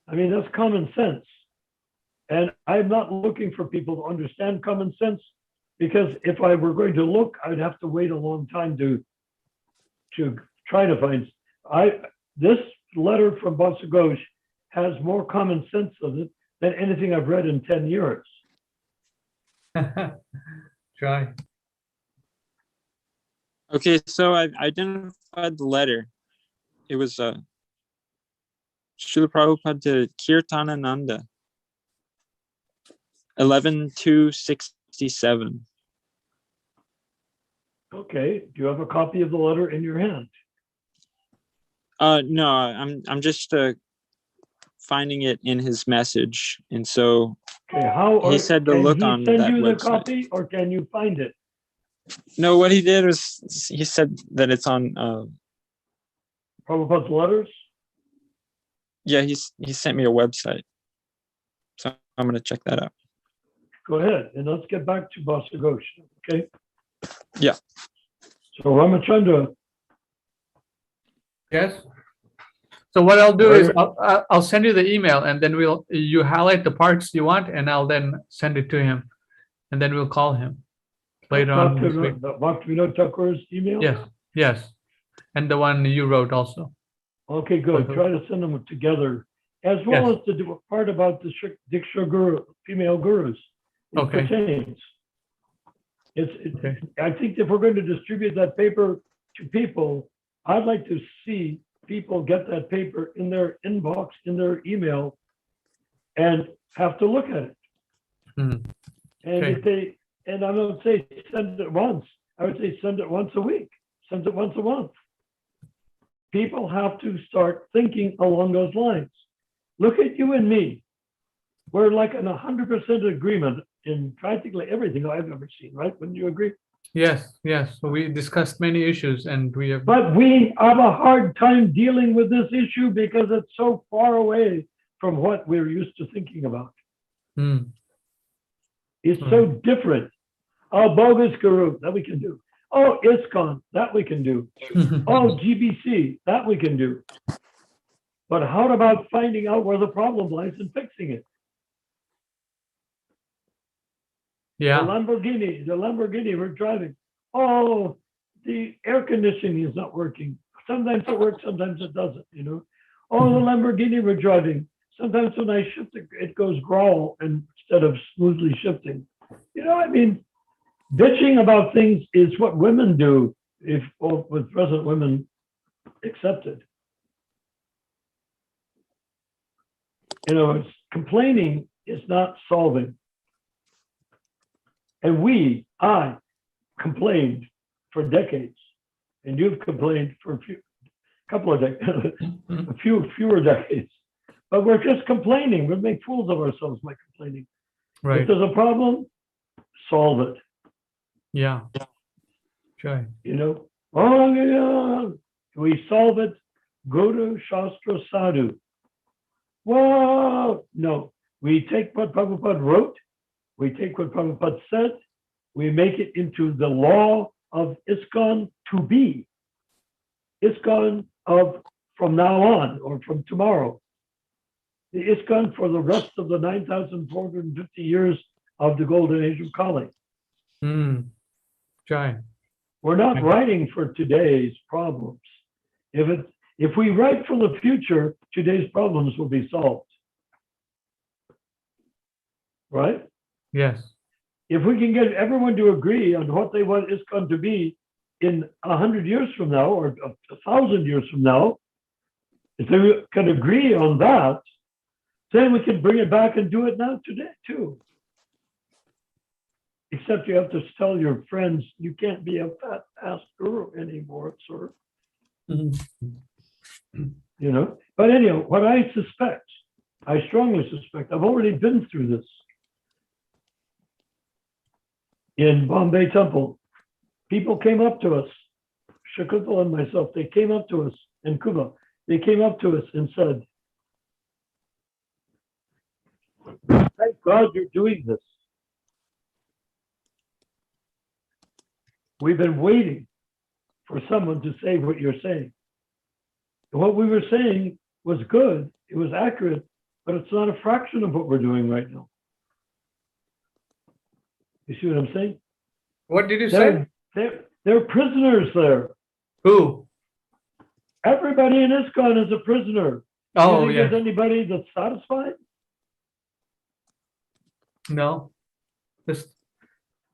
Speaker 1: I mean, that's common sense. And I'm not looking for people to understand common sense because if I were going to look, I'd have to wait a long time to try to find. This letter from Vasu Ghosh has more common sense of it than anything I've read in 10 years.
Speaker 2: Try.
Speaker 7: Okay, so I identified the letter. It was Srila Prabhupada to Kirtanananda, 11/2/67.
Speaker 1: Okay, do you have a copy of the letter in your hand?
Speaker 7: No, I'm just finding it in his message, and so
Speaker 1: Okay, how
Speaker 7: he said to
Speaker 1: can
Speaker 7: look
Speaker 1: he
Speaker 7: on
Speaker 1: send
Speaker 7: that
Speaker 1: you the
Speaker 7: website.
Speaker 1: copy, or can you find it?
Speaker 7: No, what he did was he said that it's on.
Speaker 1: Prabhupada's letters?
Speaker 7: Yeah, he sent me a website, so I'm gonna check that out.
Speaker 1: Go ahead, and let's get back to Basa Ghosh, okay?
Speaker 7: Yeah.
Speaker 1: So Ramachandra,
Speaker 2: Yes. So what I'll do
Speaker 1: Where-
Speaker 2: is I'll send you the email, and then you highlight the parts you want, and I'll then send it to him, and then we'll call him later on this week.
Speaker 1: Bhaktivinoda Thakur's email?
Speaker 2: Yes, yes, and the one you wrote also.
Speaker 1: Okay, good.
Speaker 2: Okay.
Speaker 1: Try to send them together, as well
Speaker 2: Yes.
Speaker 1: as to do a part about the Diksha Guru, female gurus. It
Speaker 2: Okay.
Speaker 1: pertains.
Speaker 2: Okay.
Speaker 1: I think if we're going to distribute that paper to people, I'd like to see people get that paper in their inbox, in their email, and have to look at it.
Speaker 2: Hmm.
Speaker 1: And
Speaker 2: Okay.
Speaker 1: if they, and I don't say send it once, I would say send it once a week, send it once a month. People have to start thinking along those lines. Look at you and me. We're like in 100% agreement in practically everything I've ever seen, right? Wouldn't you agree?
Speaker 2: Yes, yes. So we discussed many issues, and we have.
Speaker 1: But we have a hard time dealing with this issue because it's so far away from what we're used to thinking about.
Speaker 2: Hmm.
Speaker 1: It's so different. Oh, bogus guru, that we can do. Oh, ISKCON, that we can do. Oh, GBC, that we can do. But how about finding out where the problem lies and fixing it?
Speaker 2: Yeah.
Speaker 1: The Lamborghini we're driving. Oh, the air conditioning is not working. Sometimes it works, sometimes it doesn't, you know. Oh, the Lamborghini we're driving. Sometimes when I shift it goes growl instead of smoothly shifting. You know, I mean, bitching about things is what women do, if with present women accepted. You know, it's complaining is not solving. And I complained for decades, and you've complained for couple of decades, fewer decades. But we're just complaining. We make fools of ourselves by complaining.
Speaker 2: Right.
Speaker 1: If there's a problem, solve it.
Speaker 2: Yeah. Sure.
Speaker 1: You know, oh, yeah. We solve it. Guru Shastra Sadhu. Whoa, no. We take what Prabhupada wrote. We take what Prabhupada said. We make it into the law of ISKCON to be. ISKCON of from now on or from tomorrow. The ISKCON for the rest of the 9,450 years of the golden age of Kali.
Speaker 2: Hmm. Sure.
Speaker 1: We're not writing for today's problems. If we write for the future, today's problems will be solved. Right?
Speaker 2: Yes.
Speaker 1: If we can get everyone to agree on what they want ISKCON to be in 100 years from now or 1,000 years from now, if they can agree on that, then we can bring it back and do it now today too. Except you have to tell your friends you can't be a fat ass guru anymore, sir. You know. But anyhow, what I suspect, I strongly suspect, I've already been through this in Bombay Temple. People came up to us, Shakuntal and myself. They came up to us in Cuba. They came up to us and said, "Thank God you're doing this. We've been waiting for someone to say what you're saying." And what we were saying was good, it was accurate, but it's not a fraction of what we're doing right now. You see what I'm saying?
Speaker 2: What did you say?
Speaker 1: They're prisoners there.
Speaker 2: Who?
Speaker 1: Everybody in ISKCON is a prisoner.
Speaker 2: Oh,
Speaker 1: you think
Speaker 2: yeah.
Speaker 1: there's anybody that's satisfied?
Speaker 2: No.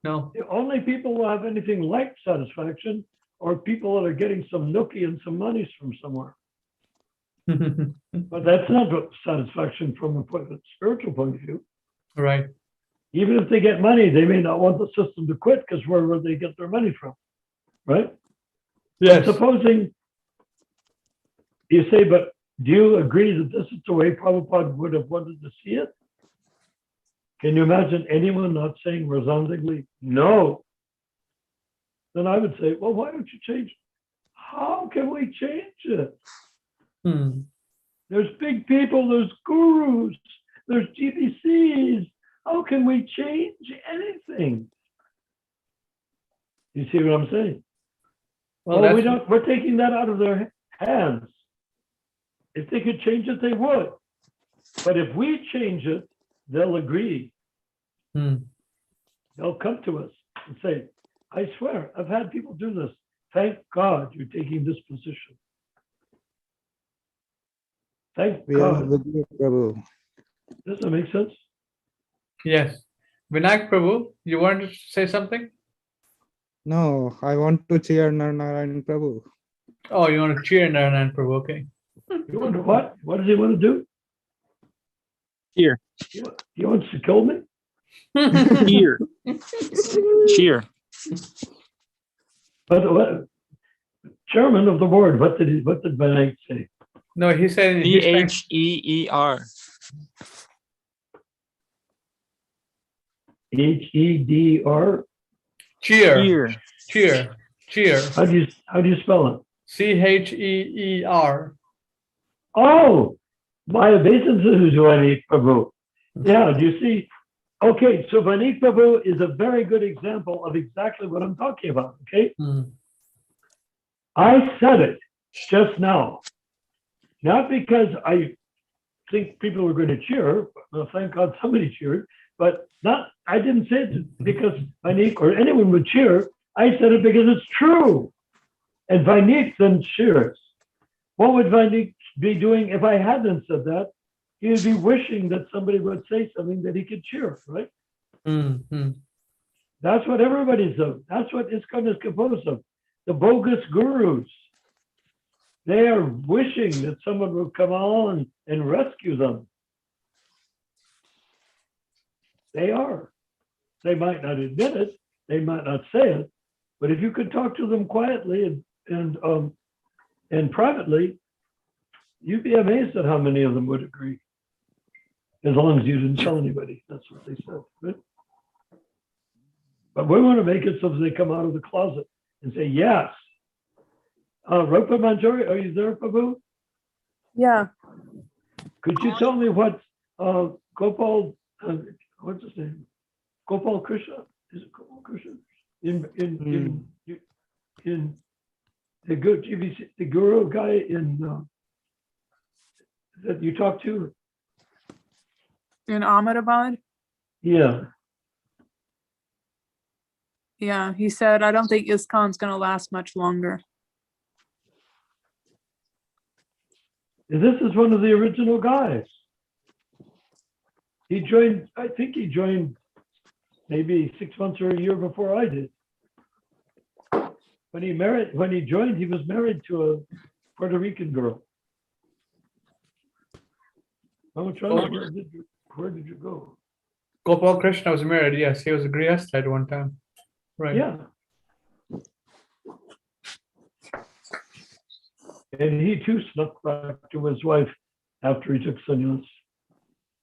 Speaker 2: No.
Speaker 1: The only people who have anything like satisfaction are people that are getting some nookie and some money from somewhere. But that's not satisfaction from a spiritual point of view.
Speaker 2: Right.
Speaker 1: Even if they get money, they may not want the system to quit because where would they get their money from? Right?
Speaker 2: Yes.
Speaker 1: Supposing you say, but do you agree that this is the way Prabhupada would have wanted to see it? Can you imagine anyone not saying resoundingly, no? Then I would say, well, why don't you change it? How can we change it? There's big people, there's gurus, there's GBCs. How can we change anything? You see what I'm saying? Well, we don't. We're taking that out of their hands. If they could change it, they would. But if we change it, they'll agree. They'll come to us and say, I swear, I've had people do this. Thank God you're taking this position. Thank
Speaker 8: We are
Speaker 1: God.
Speaker 8: with you, Prabhu.
Speaker 1: Does that make sense?
Speaker 2: Yes. Vinayak Prabhu, you wanted to say something?
Speaker 8: No, I want to cheer Narnarayan Prabhu.
Speaker 2: Oh, you want to cheer Narayan Prabhu, okay.
Speaker 1: You wonder what? What does he want to do?
Speaker 7: Cheer.
Speaker 1: He wants to kill me?
Speaker 7: Cheer. Cheer.
Speaker 1: But what, chairman of the board, what did Vinayak say?
Speaker 2: No, he said he's trying-
Speaker 7: CHEER.
Speaker 1: HEDR?
Speaker 2: cheer. Cheer.
Speaker 1: How do you spell it?
Speaker 2: CHEER.
Speaker 1: Oh, my obeisance to Vanik Prabhu. Yeah, do you see? Okay, so Vanik Prabhu is a very good example of exactly what I'm talking about, okay? I said it just now, not because I think people were going to cheer, well, thank God somebody cheered, but I didn't say it because Vanik or anyone would cheer. I said it because it's true. And Vanik then cheers. What would Vanik be doing if I hadn't said that? He would be wishing that somebody would say something that he could cheer, right? That's what everybody's of. That's what ISKCON is composed of. The bogus gurus. They are wishing that someone would come on and rescue them. They are. They might not admit it. They might not say it. But if you could talk to them quietly and privately, you'd be amazed at how many of them would agree. As long as you didn't tell anybody. That's what they said. Right? But we want to make it so that they come out of the closet and say, yes. Rupa Manjari, are you there, Prabhu?
Speaker 4: Yeah.
Speaker 1: Could you tell me what Gopal, what's his name? Gopal Krishna? Is it Gopal Krishna? In the good GBC, the guru guy in that you talked to?
Speaker 4: In Ahmedabad?
Speaker 1: Yeah.
Speaker 4: Yeah, he said, I don't think ISKCON's going to last much longer.
Speaker 1: This is one of the original guys. He joined, I think he joined maybe 6 months or a year before I did. When he joined, he was married to a Puerto Rican girl. I'm trying to, where did you go?
Speaker 2: Gopal Krishna was married, yes. He was a Grihastha at one time. Right.
Speaker 1: Yeah. And he too snuck back to his wife after he took sannyas.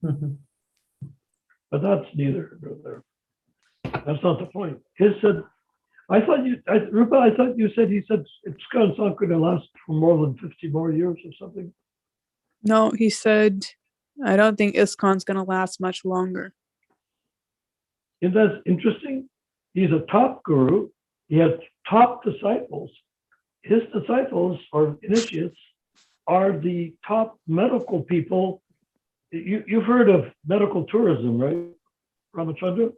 Speaker 1: But that's neither nor there. That's not the point. He said, Rupa, I thought you said, he said, it's not going to last for more than 50 more years or something.
Speaker 4: No, he said, I don't think ISKCON's going to last much longer.
Speaker 1: Isn't that interesting? He's a top guru. He has top disciples. His disciples or initiates are the top medical people. You've heard of medical tourism, right, Ramachandra?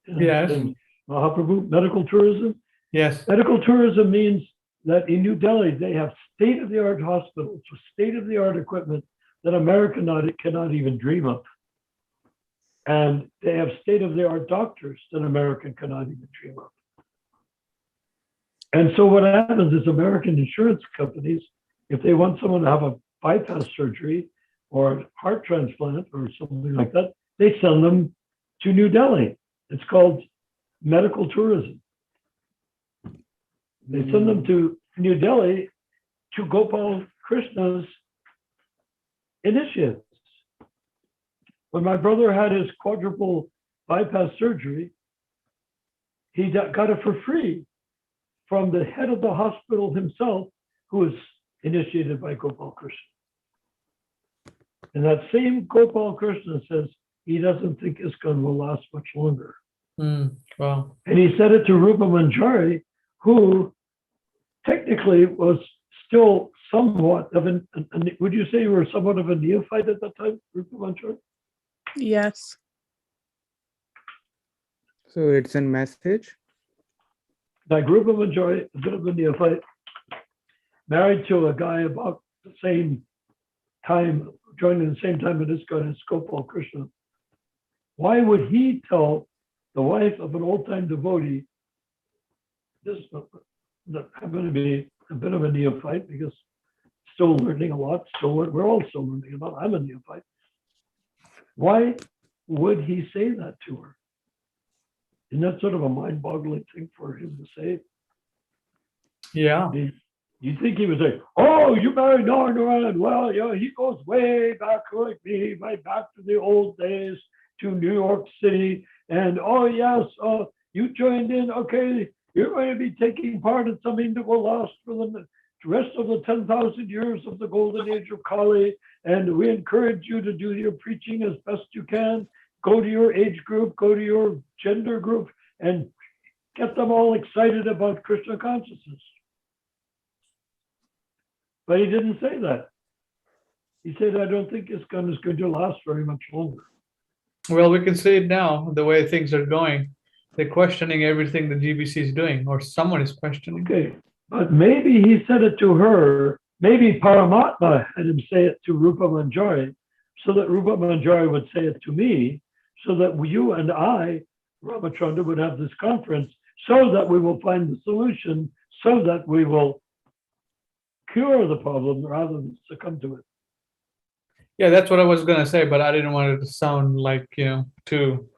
Speaker 2: Yes.
Speaker 1: And Mahaprabhu, medical tourism?
Speaker 2: Yes.
Speaker 1: Medical tourism means that in New Delhi, they have state-of-the-art hospitals with state-of-the-art equipment that America cannot even dream of. And they have state-of-the-art doctors that American cannot even dream of. And so what happens is American insurance companies, if they want someone to have a bypass surgery or a heart transplant or something like that, they send them to New Delhi. It's called medical tourism. They send them to New Delhi to Gopal Krishna's initiates. When my brother had his quadruple bypass surgery, he got it for free from the head of the hospital himself, who was initiated by Gopal Krishna. And that same Gopal Krishna says he doesn't think ISKCON will last much longer.
Speaker 2: Wow.
Speaker 1: And he said it to Rupa Manjari, who technically was still somewhat of an, would you say you were somewhat of a neophyte at that time, Rupa Manjari?
Speaker 4: Yes.
Speaker 8: So it's a message.
Speaker 1: Like Rupa Manjari, a bit of a neophyte, married to a guy about the same time, joining the same time in ISKCON as Gopal Krishna. Why would he tell the wife of an old-time devotee, this happened to be a bit of a neophyte because still learning a lot, we're all still learning a lot. I'm a neophyte. Why would he say that to her? Isn't that sort of a mind-boggling thing for him to say?
Speaker 2: Yeah.
Speaker 1: You think he was like, oh, you married Nargaran? Well, yeah, he goes way back like me, right back to the old days, to New York City. And oh, yes, you joined in. Okay, you're going to be taking part in something that will last for the rest of the 10,000 years of the golden age of Kali. And we encourage you to do your preaching as best you can. Go to your age group, go to your gender group, and get them all excited about Krishna consciousness. But he didn't say that. He said, I don't think ISKCON is going to last very much longer.
Speaker 2: Well, we can see it now, the way things are going. They're questioning everything the GBC is doing, or someone is questioning.
Speaker 1: Okay, but maybe he said it to her. Maybe Paramatma had him say it to Rupa Manjari, so that Rupa Manjari would say it to me, so that you and I, Ramachandra, would have this conference, so that we will find the solution, so that we will cure the problem rather than succumb to it.
Speaker 2: Yeah, that's what I was going to say, but I didn't want it to sound like, too.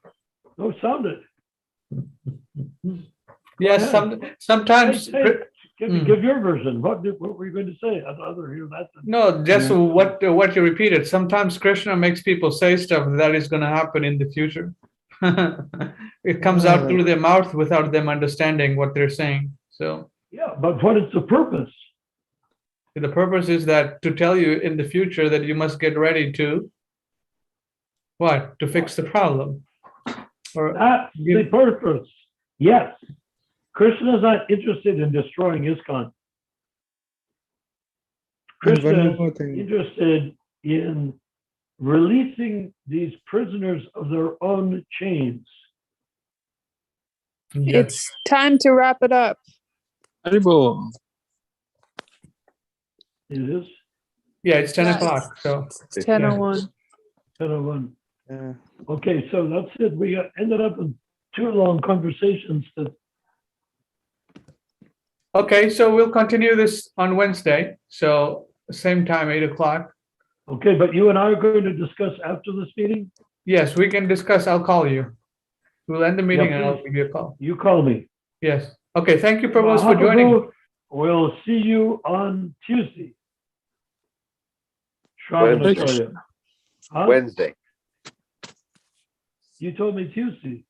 Speaker 1: No, sound it.
Speaker 2: Yes, sometimes.
Speaker 1: Give your version. What were you going to say? I'd rather hear that.
Speaker 2: No, just what you repeated. Sometimes Krishna makes people say stuff that is going to happen in the future. It comes out through their mouth without them understanding what they're saying. So
Speaker 1: yeah, but what is the purpose?
Speaker 2: The purpose is that to tell you in the future that you must get ready to what? To fix the problem. Or
Speaker 1: that's the purpose. Yes. Krishna is not interested in destroying ISKCON. Krishna is interested in releasing these prisoners of their own chains.
Speaker 2: Yes.
Speaker 4: It's time to wrap it up.
Speaker 7: Haribol.
Speaker 1: It is
Speaker 2: Yeah, it's 10
Speaker 4: Yes.
Speaker 2: o'clock. So
Speaker 4: It's 10:01.
Speaker 1: 10:01.
Speaker 8: Yeah.
Speaker 1: Okay, so that's it. We ended up in 2 long conversations that.
Speaker 2: okay, so we'll continue this on Wednesday. So same time, 8 o'clock.
Speaker 1: Okay, but you and I are going to discuss after this meeting?
Speaker 2: Yes, we can discuss. I'll call you. We'll end the meeting
Speaker 1: Yeah,
Speaker 2: and I'll
Speaker 1: please.
Speaker 2: give you a call.
Speaker 1: You call me.
Speaker 2: Yes. Okay, thank you, Prabhu, for joining.
Speaker 1: Mahaprabhu, we'll see you on Tuesday.
Speaker 3: Wednesday.
Speaker 1: Shravanacharya. Huh?
Speaker 3: Wednesday.
Speaker 1: You told me Tuesday.